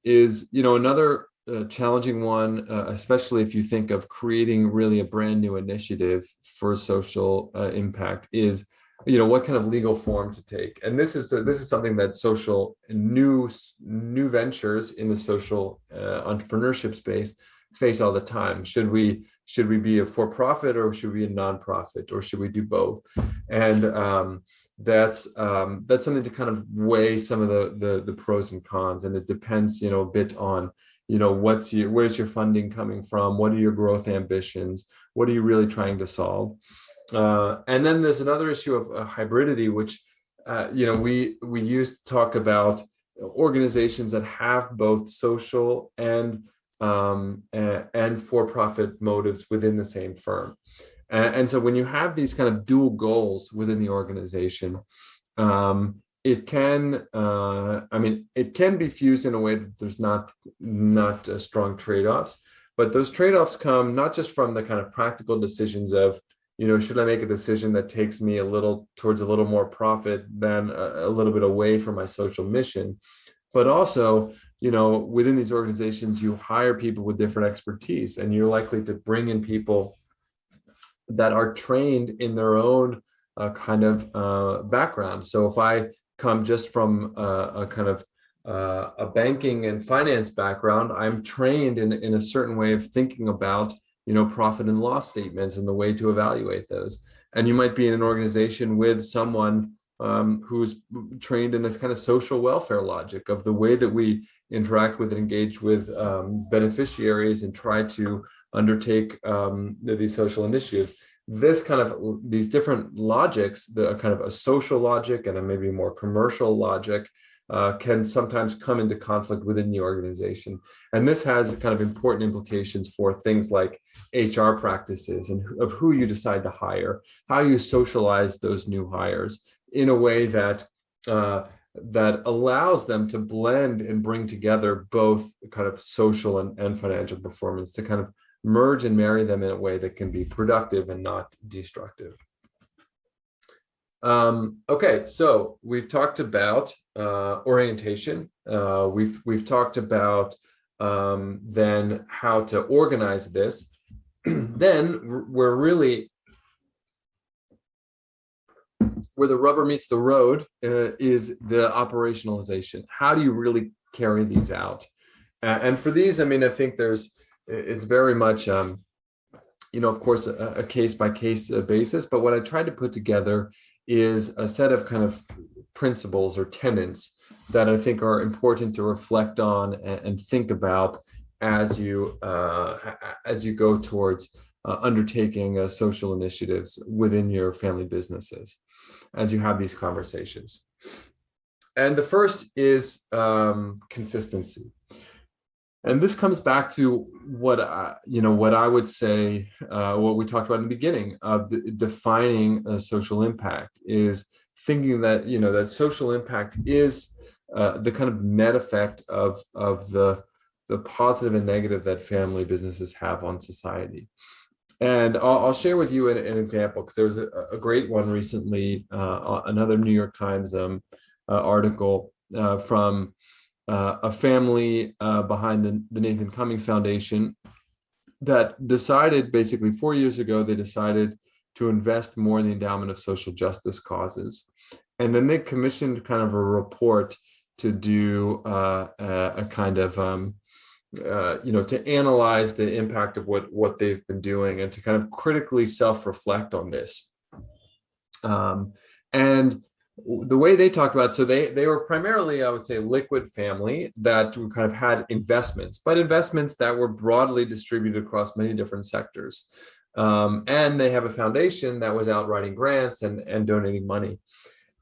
is, another challenging one, especially if you think of creating really a brand new initiative for social impact, is what kind of legal form to take. And this is something that social new ventures in the social entrepreneurship space face all the time. Should we be a for-profit, or should we be a nonprofit, or should we do both? And that's something to kind of weigh some of the pros and cons. And it depends, a bit on where's your funding coming from? What are your growth ambitions? What are you really trying to solve? And then there's another issue of hybridity, which we used to talk about organizations that have both social and for-profit motives within the same firm. And so when you have these kind of dual goals within the organization, it can be fused in a way that there's not strong trade-offs, but those trade-offs come not just from the kind of practical decisions of, should I make a decision that takes me towards a little more profit than a little bit away from my social mission, but also, within these organizations, you hire people with different expertise, and you're likely to bring in people that are trained in their own kind of background. So if I come just from a kind of a banking and finance background, I'm trained in a certain way of thinking about, profit and loss statements and the way to evaluate those. And you might be in an organization with someone who's trained in this kind of social welfare logic of the way that we interact with and engage with beneficiaries and try to undertake these social initiatives. These different logics, the kind of a social logic and a maybe more commercial logic, can sometimes come into conflict within the organization. And this has kind of important implications for things like HR practices and of who you decide to hire, how you socialize those new hires in a way that allows them to blend and bring together both kind of social and financial performance, to kind of merge and marry them in a way that can be productive and not destructive. Okay, so we've talked about orientation. We've talked about then how to organize this. Then where the rubber meets the road is the operationalization. How do you really carry these out? And for these, I think it's very much, of course, a case-by-case basis. But what I tried to put together is a set of kind of principles or tenets that I think are important to reflect on and think about as you go towards undertaking social initiatives within your family businesses, as you have these conversations. And the first is consistency. And this comes back to what I would say, what we talked about in the beginning of defining a social impact, is thinking that that social impact is the kind of net effect of the positive and negative that family businesses have on society. And I'll share with you an example, because there was a great one recently, another New York Times article from a family behind the Nathan Cummings Foundation that decided, basically 4 years ago, they decided to invest more in the endowment of social justice causes. And then they commissioned kind of a report to do a kind of, to analyze the impact of what they've been doing and to kind of critically self-reflect on this. And the way they talk about, so they were primarily, I would say, liquid family that kind of had investments, but investments that were broadly distributed across many different sectors. And they have a foundation that was out writing grants and donating money.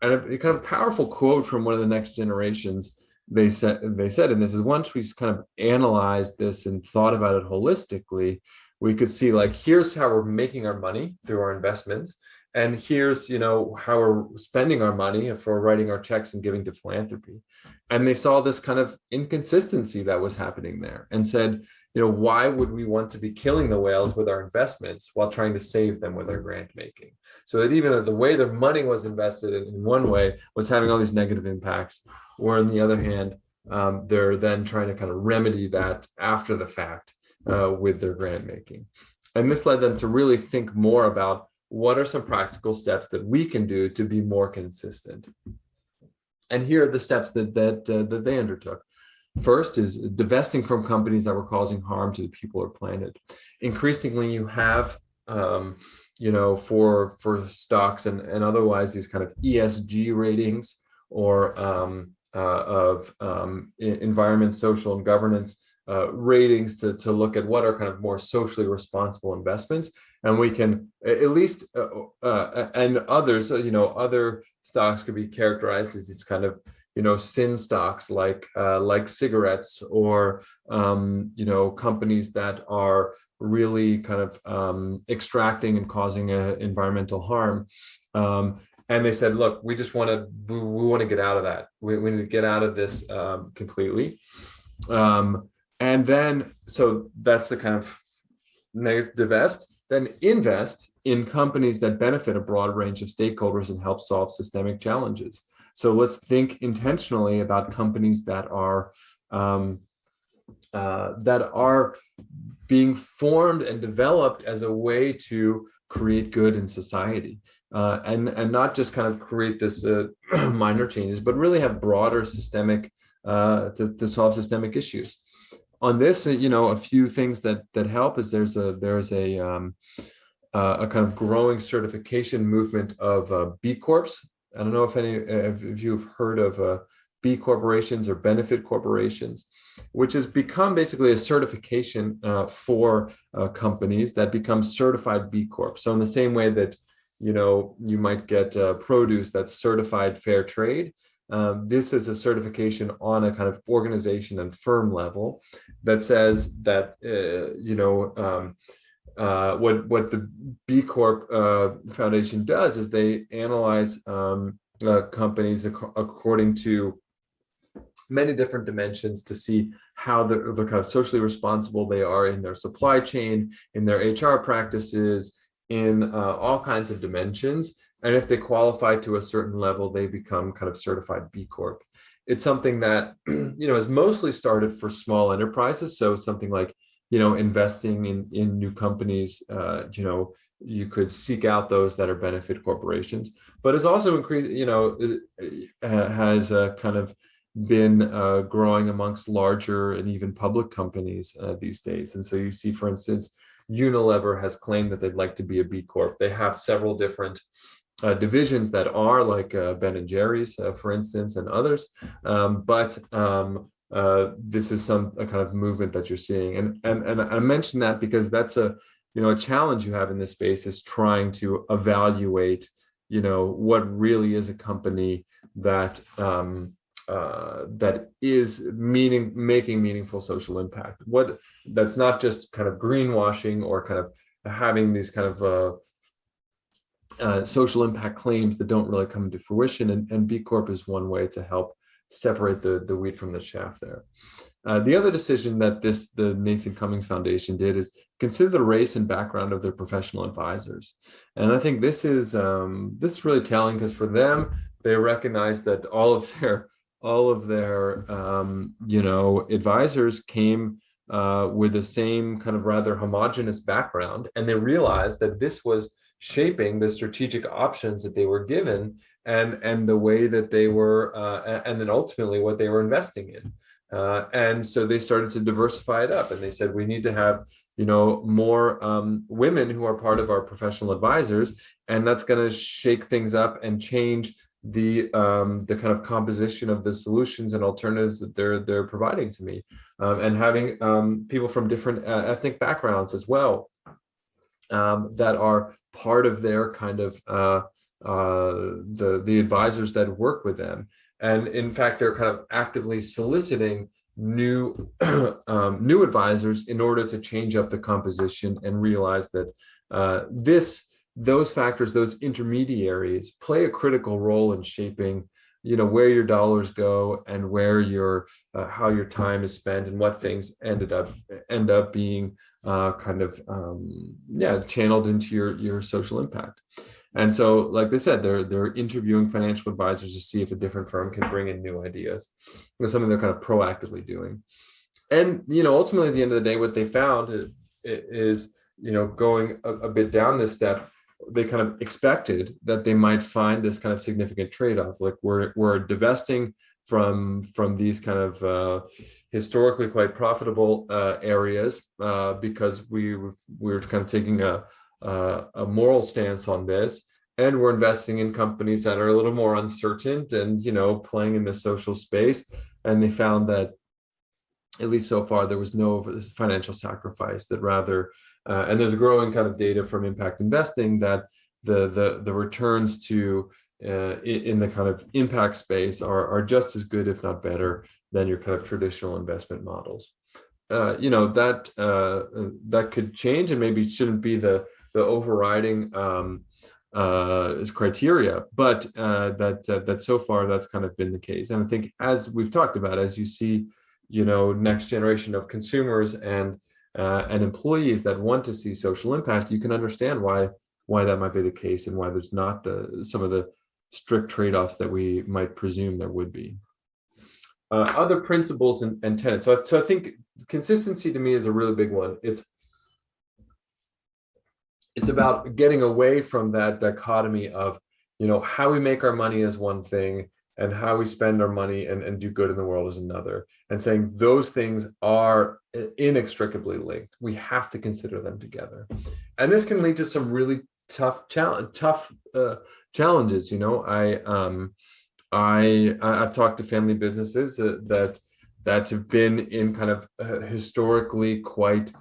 And a kind of powerful quote from one of the next generations, they said, and this is, once we kind of analyzed this and thought about it holistically, we could see, like, here's how we're making our money through our investments. And here's, how we're spending our money if we're writing our checks and giving to philanthropy. And they saw this kind of inconsistency that was happening there and said, why would we want to be killing the whales with our investments while trying to save them with our grant making? So that even the way their money was invested in one way was having all these negative impacts, or on the other hand, they're then trying to kind of remedy that after the fact with their grant making. And this led them to really think more about, what are some practical steps that we can do to be more consistent? And here are the steps that they undertook. First is divesting from companies that were causing harm to the people or planet. Increasingly, you have, for stocks and otherwise, these kind of ESG ratings or of environment, social, and governance ratings to look at what are kind of more socially responsible investments. And we can at least, and others, other stocks could be characterized as these kind of, sin stocks like cigarettes, or, companies that are really kind of extracting and causing environmental harm. And they said, look, we want to get out of that. We need to get out of this completely. And then, so that's the kind of divest. Then invest in companies that benefit a broad range of stakeholders and help solve systemic challenges. So let's think intentionally about companies that are being formed and developed as a way to create good in society, and not just kind of create this minor changes, but really have broader systemic to solve systemic issues. On this, a few things that help is there's a kind of growing certification movement of B Corps. I don't know if any of you have heard of B corporations or benefit corporations, which has become basically a certification for companies that become certified B Corp. So in the same way that you might get produce that's certified fair trade, this is a certification on a kind of organization and firm level that says that what the B Corp Foundation does is they analyze companies according to many different dimensions to see how they're kind of socially responsible they are in their supply chain, in their HR practices, in all kinds of dimensions. And if they qualify to a certain level, they become kind of certified B Corp. It's something that, is mostly started for small enterprises. So something like, investing in new companies, you could seek out those that are benefit corporations, but it's also increased, has kind of been growing amongst larger and even public companies these days. And so you see, for instance, Unilever has claimed that they'd like to be a B Corp. They have several different divisions that are like Ben and Jerry's, for instance, and others. But this is a kind of movement that you're seeing, and I mention that because that's a challenge you have in this space, is trying to evaluate what really is a company that that is making meaningful social impact. What that's not just kind of greenwashing or kind of having these kind of social impact claims that don't really come into fruition, and B Corp is one way to help separate the wheat from the chaff there. The other decision that the Nathan Cummings Foundation did is consider the race and background of their professional advisors, and I think this is really telling, because for them, they recognize that all of their advisors came with the same kind of rather homogenous background, and they realized that this was shaping the strategic options that they were given, and the way that they were, and then ultimately what they were investing in. And so they started to diversify it up, and they said, we need to have more women who are part of our professional advisors, and that's going to shake things up and change the kind of composition of the solutions and alternatives that they're providing to me, and having people from different ethnic backgrounds as well, that are part of their kind of the advisors that work with them. And in fact, they're kind of actively soliciting new advisors in order to change up the composition, and realize that those factors, those intermediaries, play a critical role in shaping where your dollars go, and where how your time is spent, and what things end up being channeled into your social impact. And so, like they said, they're interviewing financial advisors to see if a different firm can bring in new ideas. It's something they're kind of proactively doing. And ultimately, at the end of the day, what they found is going a bit down this step, they kind of expected that they might find this kind of significant trade-off, like we're divesting from these kind of historically quite profitable areas, because we're kind of taking a moral stance on this, and we're investing in companies that are a little more uncertain and playing in the social space. And they found that, at least so far, there was no financial sacrifice, that rather, and there's a growing kind of data from impact investing that the returns to in the kind of impact space are just as good, if not better, than your kind of traditional investment models. That could change, and maybe shouldn't be the overriding criteria, but that so far that's kind of been the case. And I think, as we've talked about, as you see, next generation of consumers and employees that want to see social impact, you can understand why that might be the case, and why there's not some of the strict trade-offs that we might presume there would be. Other principles and tenets. So I think consistency to me is a really big one. It's about getting away from that dichotomy of, how we make our money is one thing, and how we spend our money and do good in the world is another, and saying those things are inextricably linked. We have to consider them together. And this can lead to some really tough challenges. I've talked to family businesses that have been in kind of historically quite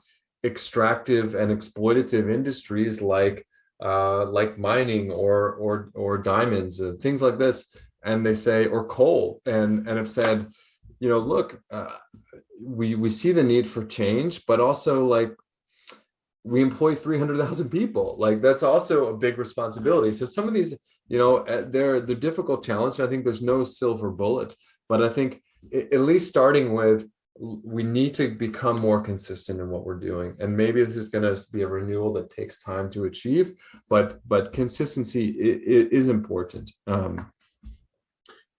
extractive and exploitative industries like mining or diamonds and things like this, and they say, or coal, and have said, look, we see the need for change, but also, like, we employ 300,000 people. Like, that's also a big responsibility. So some of these, they're difficult challenges. I think there's no silver bullet, but I think at least starting with, we need to become more consistent in what we're doing. And maybe this is going to be a renewal that takes time to achieve, but consistency is important.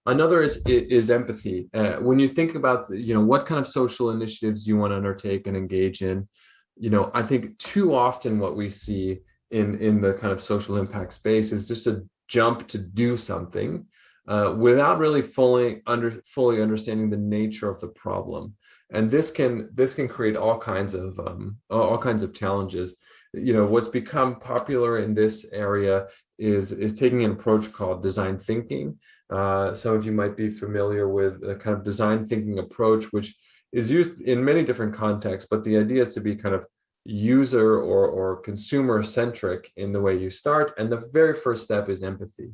Another is empathy. When you think about, what kind of social initiatives you want to undertake and engage in, I think too often what we see in the kind of social impact space is just a jump to do something without really fully understanding the nature of the problem. And this can create all kinds of challenges, what's become popular in this area is taking an approach called design thinking. Some of you might be familiar with a kind of design thinking approach, which is used in many different contexts, but the idea is to be kind of user or consumer centric in the way you start. And the very first step is empathy.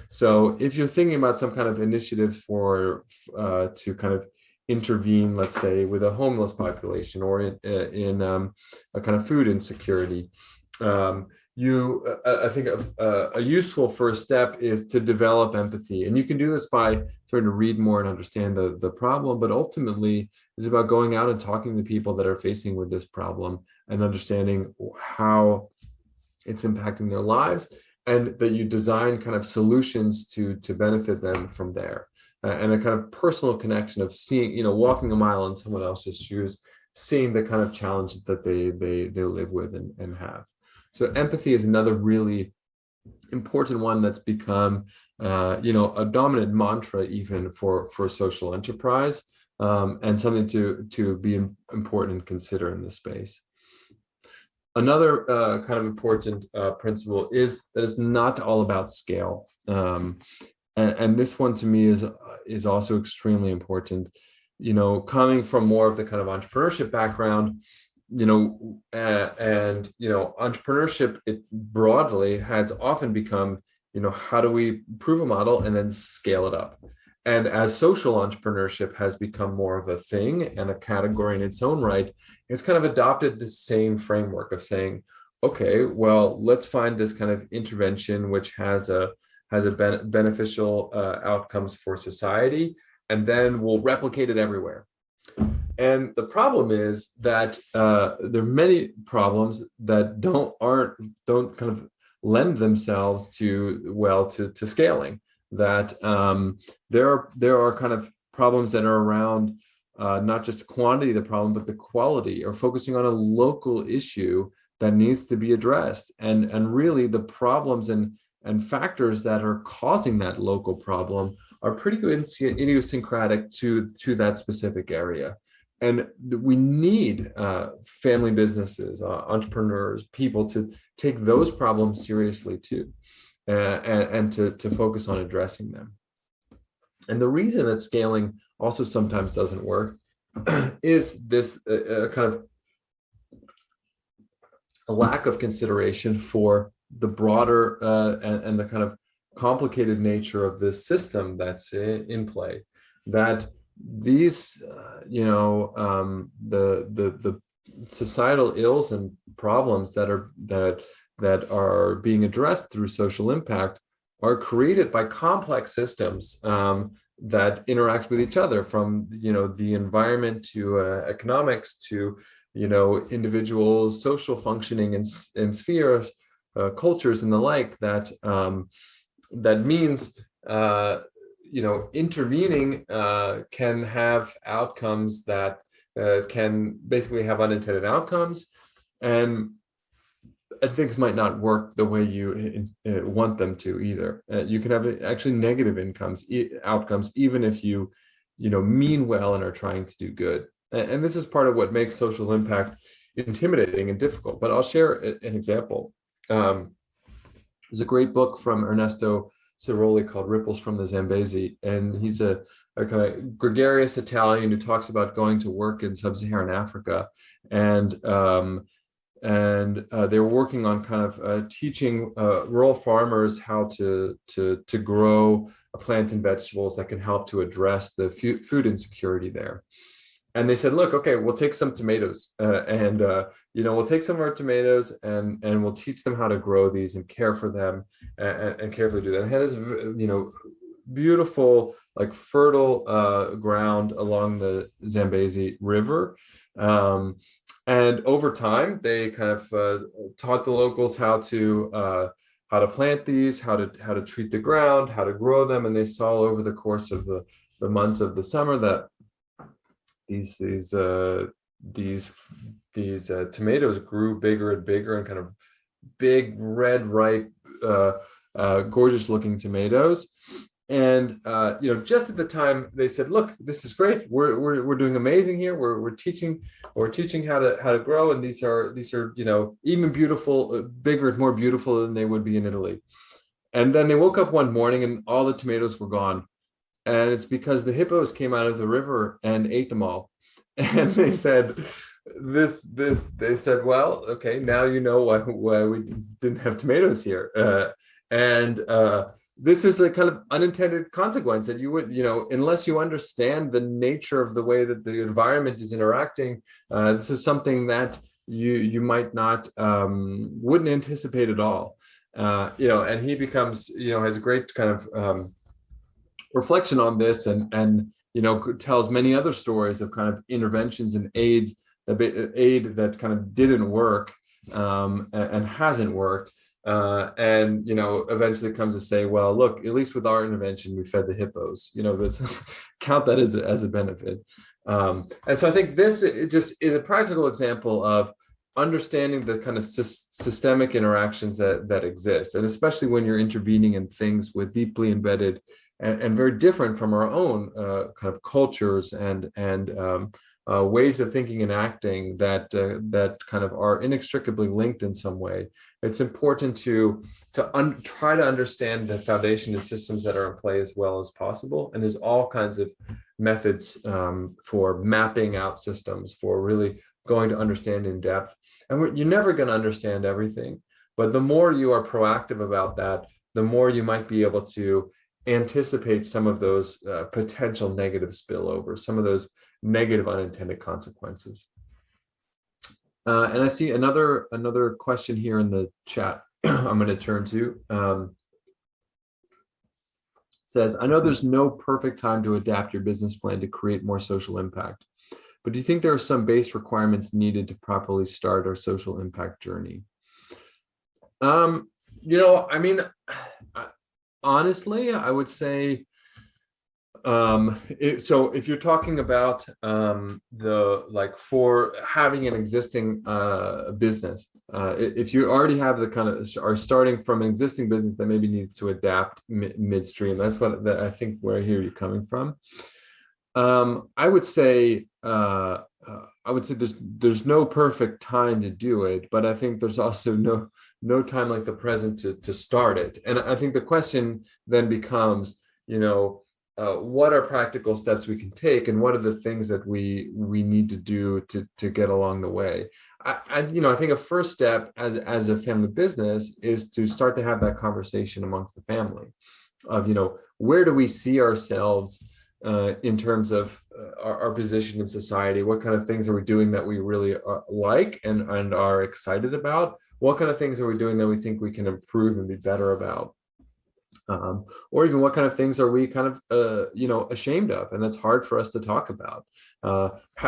So if you're thinking about some kind of initiative to kind of intervene, let's say, with a homeless population or in a kind of food insecurity, I think a useful first step is to develop empathy. And you can do this by trying to read more and understand the problem, but ultimately it's about going out and talking to people that are facing with this problem and understanding how it's impacting their lives, and that you design kind of solutions to benefit them from there. And a kind of personal connection of seeing, walking a mile in someone else's shoes, seeing the kind of challenges that they live with and have. So empathy is another really important one that's become, a dominant mantra even for social enterprise, and something to be important and consider in this space. Another kind of important principle is that it's not all about scale, and this one to me is also extremely important. Coming from more of the kind of entrepreneurship background, entrepreneurship, it broadly has often become, how do we prove a model and then scale it up? And as social entrepreneurship has become more of a thing and a category in its own right, it's kind of adopted the same framework of saying, okay, well, let's find this kind of intervention which has beneficial outcomes for society, and then we'll replicate it everywhere. And the problem is that there are many problems that don't kind of lend themselves to scaling. That there are kind of problems that are around not just the quantity of the problem, but the quality, or focusing on a local issue that needs to be addressed. And really the problems and factors that are causing that local problem are pretty idiosyncratic to that specific area. And we need family businesses, entrepreneurs, people to take those problems seriously too, and to focus on addressing them. And the reason that scaling also sometimes doesn't work is this kind of a lack of consideration for the broader and the kind of complicated nature of this system that's in play. That these, the societal ills and problems that are being addressed through social impact are created by complex systems that interact with each other, from the environment to economics to individual social functioning in spheres, cultures and the like. That means intervening can have outcomes that can basically have unintended outcomes, and things might not work the way you want them to either. You can have actually negative outcomes, even if you mean well and are trying to do good. And this is part of what makes social impact intimidating and difficult. But I'll share an example. There's a great book from Ernesto Ciroli called Ripples from the Zambezi. And he's a kind of gregarious Italian who talks about going to work in sub-Saharan Africa. And they were working on kind of teaching rural farmers how to grow plants and vegetables that can help to address the food insecurity there. And they said, look, okay, we'll take some tomatoes we'll take some of our tomatoes and we'll teach them how to grow these and care for them and carefully do that. And it has this, beautiful, like fertile ground along the Zambezi River. And over time, they kind of taught the locals how to plant these, how to treat the ground, how to grow them. And they saw over the course of the months of the summer that these tomatoes grew bigger and bigger, and kind of big, red, ripe, gorgeous looking tomatoes. And just at the time they said, look, this is great. We're doing amazing here. We're teaching how to grow, and these are even beautiful, bigger and more beautiful than they would be in Italy. And then they woke up one morning and all the tomatoes were gone, and it's because the hippos came out of the river and ate them all. And they said, they said, well, okay, now you know why we didn't have tomatoes here, this is a kind of unintended consequence that you would, unless you understand the nature of the way that the environment is interacting, this is something that you might not, wouldn't anticipate at all. And he becomes, has a great kind of reflection on this, and tells many other stories of kind of interventions and aid that kind of didn't work, and hasn't worked. And eventually comes to say, well, look, at least with our intervention, we fed the hippos. Let's count that as a benefit. And so I think this just is a practical example of understanding the kind of systemic interactions that exist, and especially when you're intervening in things with deeply embedded and very different from our own kind of cultures and ways of thinking and acting that kind of are inextricably linked in some way. It's important to try to understand the foundation and systems that are in play as well as possible. And there's all kinds of methods for mapping out systems, for really going to understand in depth. And you're never going to understand everything, but the more you are proactive about that, the more you might be able to anticipate some of those potential negative spillovers, some of those negative unintended consequences. And I see another question here in the chat I'm going to turn to. Says, I know there's no perfect time to adapt your business plan to create more social impact, but do you think there are some base requirements needed to properly start our social impact journey? Honestly, I would say, so if you're talking about for having an existing business, if you already have the kind of are starting from an existing business that maybe needs to adapt midstream, that's what I think where I hear you coming from. I would say there's no perfect time to do it, but I think there's also no time like the present to start it. And I think the question then becomes, what are practical steps we can take, and what are the things that we need to do to get along the way? I think a first step as a family business is to start to have that conversation amongst the family of, where do we see ourselves in terms of our position in society? What kind of things are we doing that we really like and are excited about? What kind of things are we doing that we think we can improve and be better about? Or even what kind of things are we kind of, ashamed of, and that's hard for us to talk about.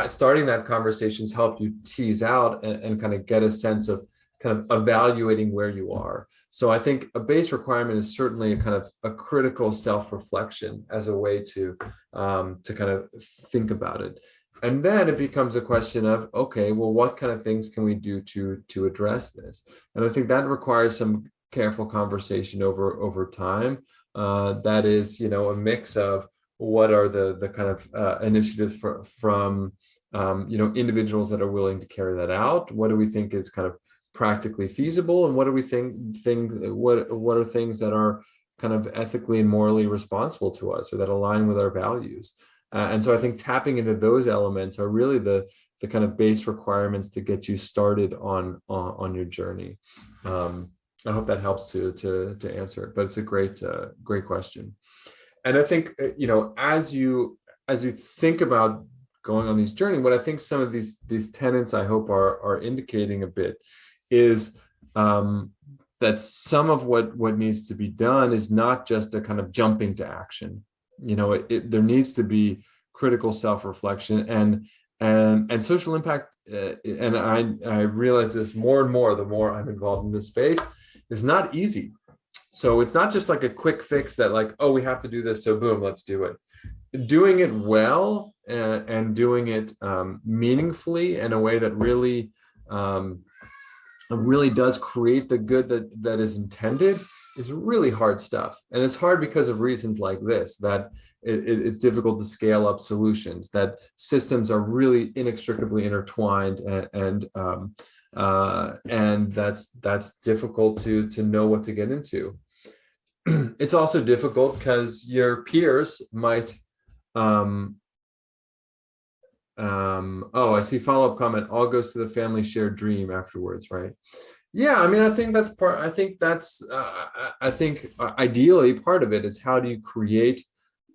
Starting that conversations help you tease out and kind of get a sense of kind of evaluating where you are. So I think a base requirement is certainly a kind of a critical self-reflection as a way to kind of think about it. And then it becomes a question of, okay, well, what kind of things can we do to address this? And I think that requires some careful conversation over time. That is, a mix of what are the kind of initiatives from individuals that are willing to carry that out. What do we think is kind of practically feasible, and what do we think what are things that are kind of ethically and morally responsible to us, or that align with our values? And so I think tapping into those elements are really the kind of base requirements to get you started on your journey. I hope that helps to answer it, but it's a great question. And I think, as you think about going on this journey, what I think some of these tenets I hope are indicating a bit is that some of what needs to be done is not just a kind of jumping to action. There needs to be critical self-reflection and social impact. And I realize this more and more the more I'm involved in this space. It's not easy. So it's not just like a quick fix that like, oh, we have to do this, so boom, let's do it. Doing it well and doing it meaningfully in a way that really does create the good that is intended is really hard stuff. And it's hard because of reasons like this, that it's difficult to scale up solutions, that systems are really inextricably intertwined, and that's difficult to know what to get into. It's also difficult because your peers might, oh, I see follow-up comment, all goes to the family shared dream afterwards, right? Yeah, I mean, I think that's part, I think ideally part of it is how do you create,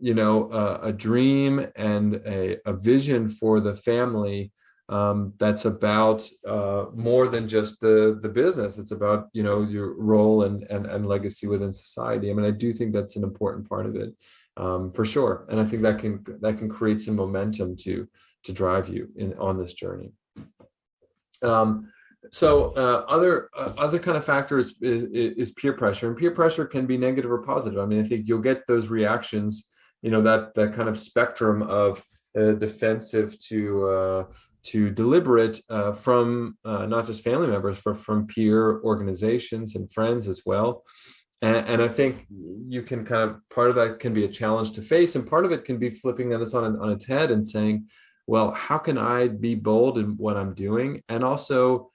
a dream and a vision for the family that's about more than just the business. It's about, your role and legacy within society. I mean, I do think that's an important part of it, for sure. And I think that can create some momentum to drive you on this journey. So other kind of factors is peer pressure, and peer pressure can be negative or positive. I mean, I think you'll get those reactions, that kind of spectrum of defensive to deliberate from not just family members, but from peer organizations and friends as well. And I think you can part of that can be a challenge to face, and part of it can be flipping it on its head and saying, well, how can I be bold in what I'm doing, and also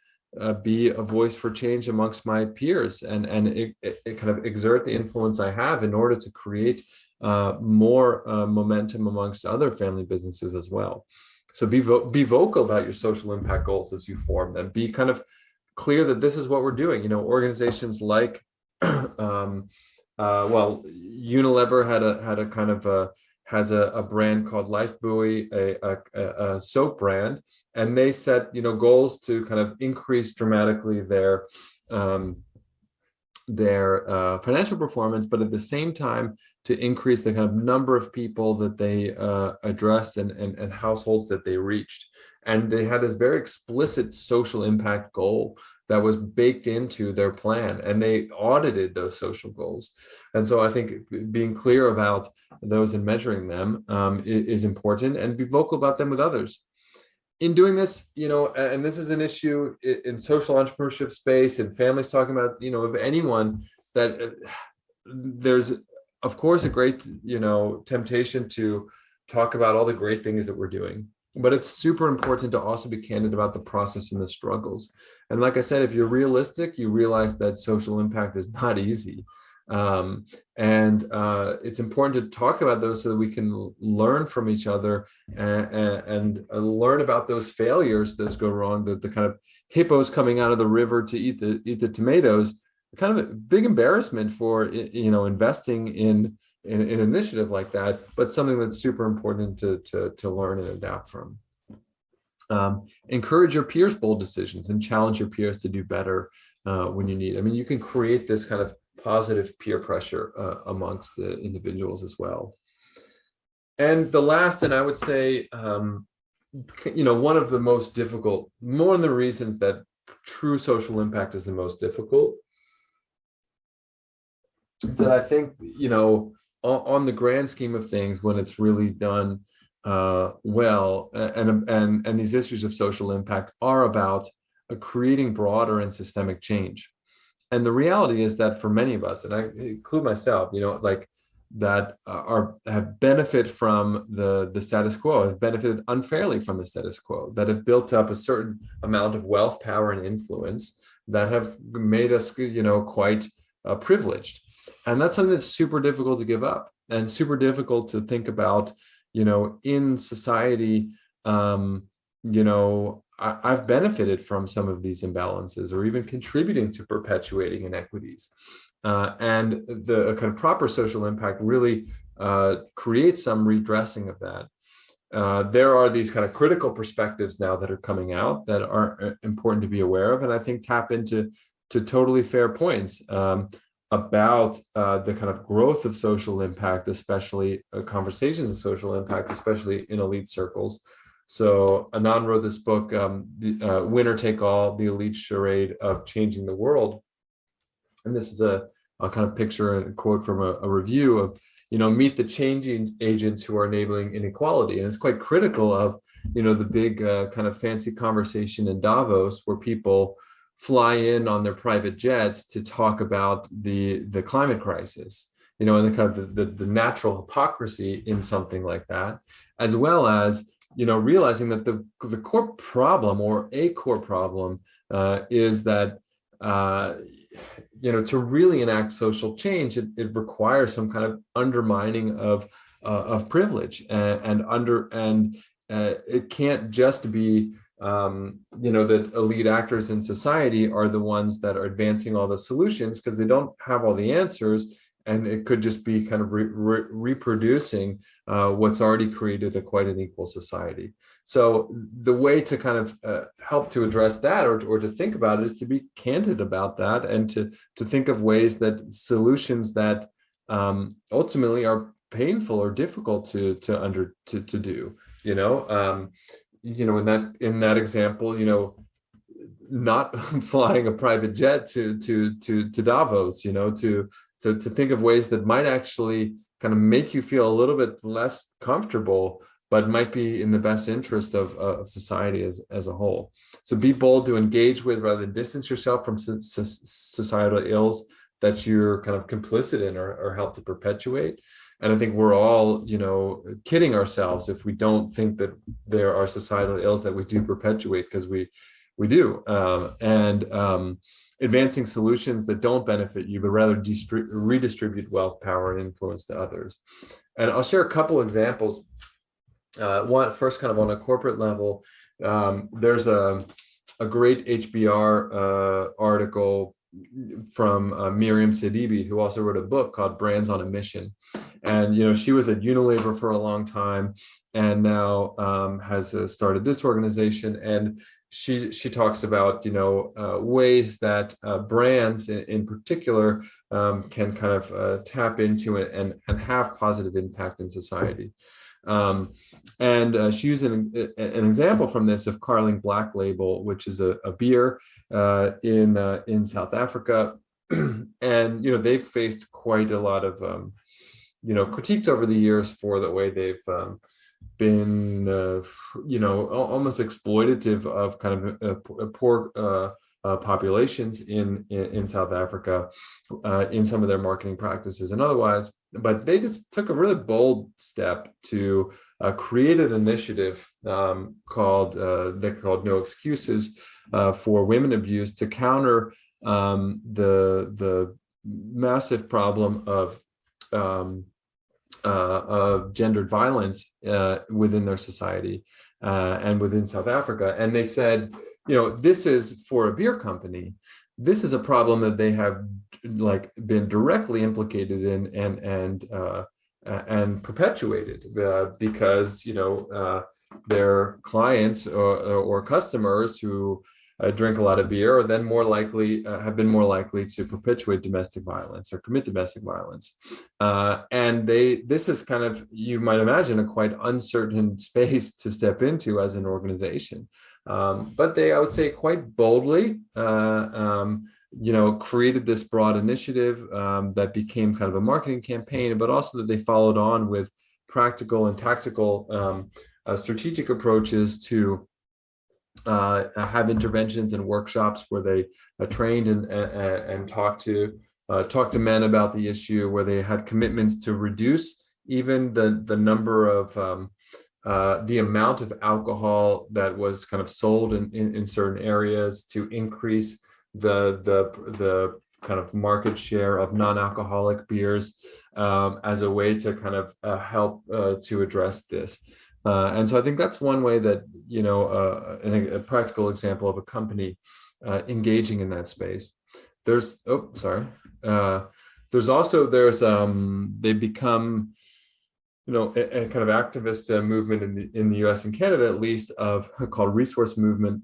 be a voice for change amongst my peers, and it kind of exert the influence I have in order to create more momentum amongst other family businesses as well. So be vocal about your social impact goals as you form them. Be kind of clear that this is what we're doing. Organizations like, Unilever had a kind of has a brand called Life Buoy, a soap brand, and they set goals to kind of increase dramatically their financial performance, but at the same time to increase the kind of number of people that they addressed and households that they reached. And they had this very explicit social impact goal that was baked into their plan, and they audited those social goals. And so I think being clear about those and measuring them is important, and be vocal about them with others. In doing this, and this is an issue in social entrepreneurship space, and families talking about, of anyone, that there's, of course, a great, temptation to talk about all the great things that we're doing. But it's super important to also be candid about the process and the struggles. And like I said, if you're realistic, you realize that social impact is not easy. It's important to talk about those so that we can learn from each other and learn about those failures that go wrong, the kind of hippos coming out of the river to eat the tomatoes, kind of a big embarrassment for, investing in an initiative like that, but something that's super important to learn and adapt from. Encourage your peers' bold decisions and challenge your peers to do better when you need. I mean, you can create this kind of positive peer pressure amongst the individuals as well. And the last, and I would say, one of the most difficult, one of the reasons that true social impact is the most difficult, is that I think, on the grand scheme of things, when it's really done well, and these issues of social impact are about creating broader and systemic change. And the reality is that for many of us, and I include myself, that have benefited from the status quo, have benefited unfairly from the status quo, that have built up a certain amount of wealth, power, and influence that have made us, quite privileged. And that's something that's super difficult to give up, and super difficult to think about, in society. I've benefited from some of these imbalances, or even contributing to perpetuating inequities. And the kind of proper social impact really creates some redressing of that. There are these kind of critical perspectives now that are coming out that are important to be aware of, and I think tap into totally fair points about the kind of growth of social impact, especially conversations of social impact, especially in elite circles. So Anand wrote this book, Winner Take All, The Elite Charade of Changing the World. And this is a kind of picture and quote from a review of, meet the changing agents who are enabling inequality. And it's quite critical of, the big kind of fancy conversation in Davos, where people fly in on their private jets to talk about the climate crisis, and the kind of the natural hypocrisy in something like that, as well as realizing that the core problem, or a core problem, is that to really enact social change, it requires some kind of undermining of privilege, and it can't just be that elite actors in society are the ones that are advancing all the solutions, because they don't have all the answers, and it could just be kind of reproducing what's already created a quite unequal society. So the way to kind of help to address that, or to think about it, is to be candid about that, and to think of ways that solutions that ultimately are painful or difficult to do. In that example, not flying a private jet to Davos, to think of ways that might actually kind of make you feel a little bit less comfortable, but might be in the best interest of society as a whole. So be bold to engage with, rather than distance yourself from societal ills that you're kind of complicit in, or help to perpetuate. And I think we're all, kidding ourselves if we don't think that there are societal ills that we do perpetuate, because we do. Advancing solutions that don't benefit you, but rather redistribute wealth, power, and influence to others. And I'll share a couple examples. One first, kind of on a corporate level, there's a great HBR article from Miriam Sidibe, who also wrote a book called Brands on a Mission. And she was at Unilever for a long time, and now has started this organization. And she talks about ways that brands in particular can kind of tap into it and have positive impact in society. She used an example from this of Carling Black Label, which is a beer in South Africa, and they've faced quite a lot of critiques over the years for the way they've been almost exploitative of kind of poor populations in South Africa in some of their marketing practices and otherwise. But they just took a really bold step to create an initiative called No Excuses for women abuse, to counter the massive problem of gendered violence within their society and within South Africa. And they said, this is, for a beer company, this is a problem that they have been directly implicated in and perpetuated because their clients or customers who drink a lot of beer are then have been more likely to perpetuate domestic violence or commit domestic violence. And this is kind of, you might imagine, a quite uncertain space to step into as an organization. But they, I would say, quite boldly, created this broad initiative that became kind of a marketing campaign, but also that they followed on with practical and tactical strategic approaches to have interventions and workshops where they trained and talked to men about the issue, where they had commitments to reduce even the number of the amount of alcohol that was kind of sold in certain areas, to increase the kind of market share of non-alcoholic beers as a way to kind of help to address this. And so I think that's one way that, a practical example of a company engaging in that space. They become, a kind of activist movement in the US and Canada, at least, called Resource Movement,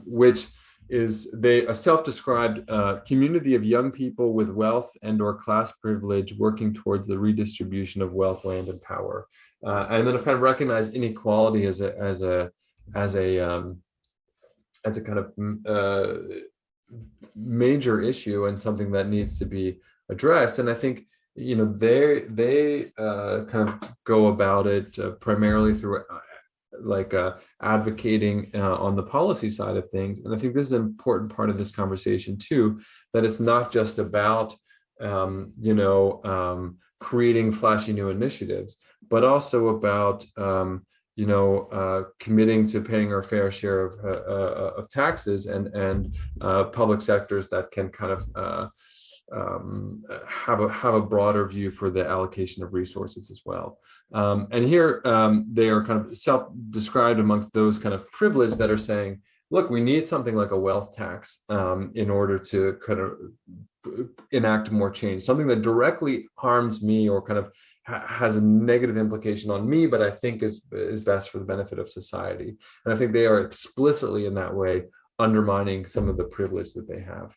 which is a self-described community of young people with wealth and/or class privilege working towards the redistribution of wealth, land, and power. And then I've kind of recognized inequality as a kind of major issue and something that needs to be addressed. And I think they kind of go about it primarily through advocating on the policy side of things. And I think this is an important part of this conversation too, that it's not just about creating flashy new initiatives, but also about committing to paying our fair share of taxes and public sectors that can kind of have a broader view for the allocation of resources as well. And here they are kind of self-described amongst those kind of privileged that are saying, look, we need something like a wealth tax in order to kind of enact more change, something that directly harms me or kind of has a negative implication on me, but I think is best for the benefit of society. And I think they are explicitly in that way undermining some of the privilege that they have.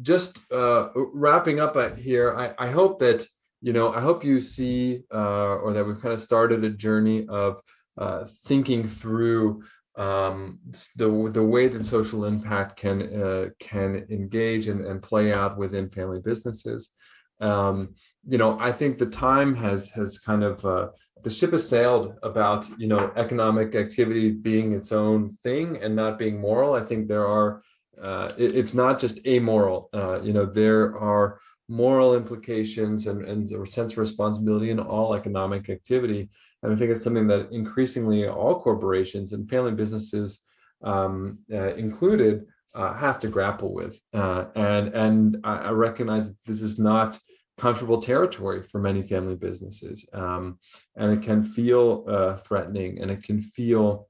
Just wrapping up here, I hope that, I hope you see or that we've kind of started a journey of thinking through the way that social impact can engage and play out within family businesses. I think the time has kind of the ship has sailed about economic activity being its own thing and not being moral. I think there are it's not just amoral. There are moral implications and a sense of responsibility in all economic activity. And I think it's something that increasingly all corporations and family businesses included have to grapple with. And I recognize that this is not comfortable territory for many family businesses. And it can feel threatening, and it can feel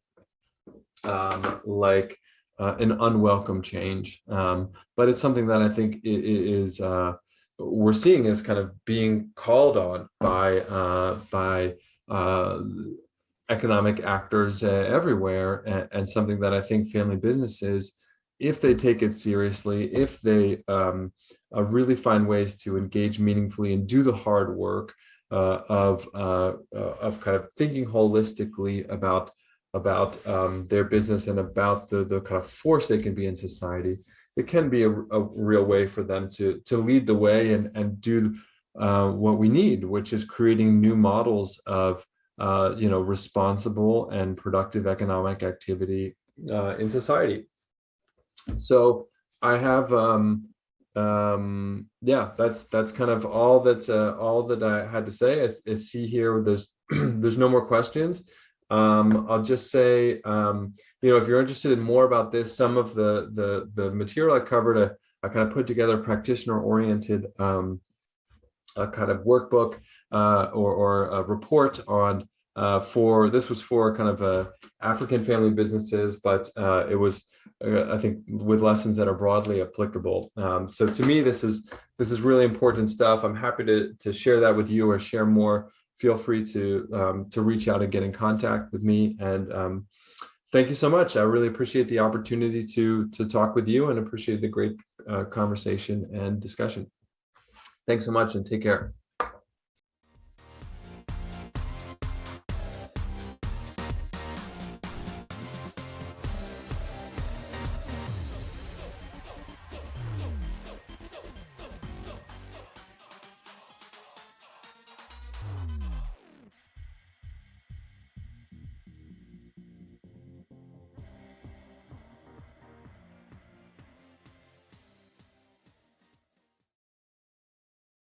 like an unwelcome change. But it's something that I think is we're seeing is kind of being called on by economic actors everywhere, and something that I think family businesses, if they take it seriously, if they really find ways to engage meaningfully and do the hard work of kind of thinking holistically about their business and about the kind of force they can be in society, it can be a real way for them to lead the way and do what we need, which is creating new models of responsible and productive economic activity in society. So I have that's kind of all that I had to say. I see here there's no more questions. I'll just say, if you're interested in more about this, some of the material I covered, I kind of put together a practitioner-oriented kind of workbook or a report on this was for kind of African family businesses, but it was I think with lessons that are broadly applicable. So to me, this is really important stuff. I'm happy to share that with you or share more. Feel free to reach out and get in contact with me. And thank you so much. I really appreciate the opportunity to talk with you and appreciate the great conversation and discussion. Thanks so much and take care.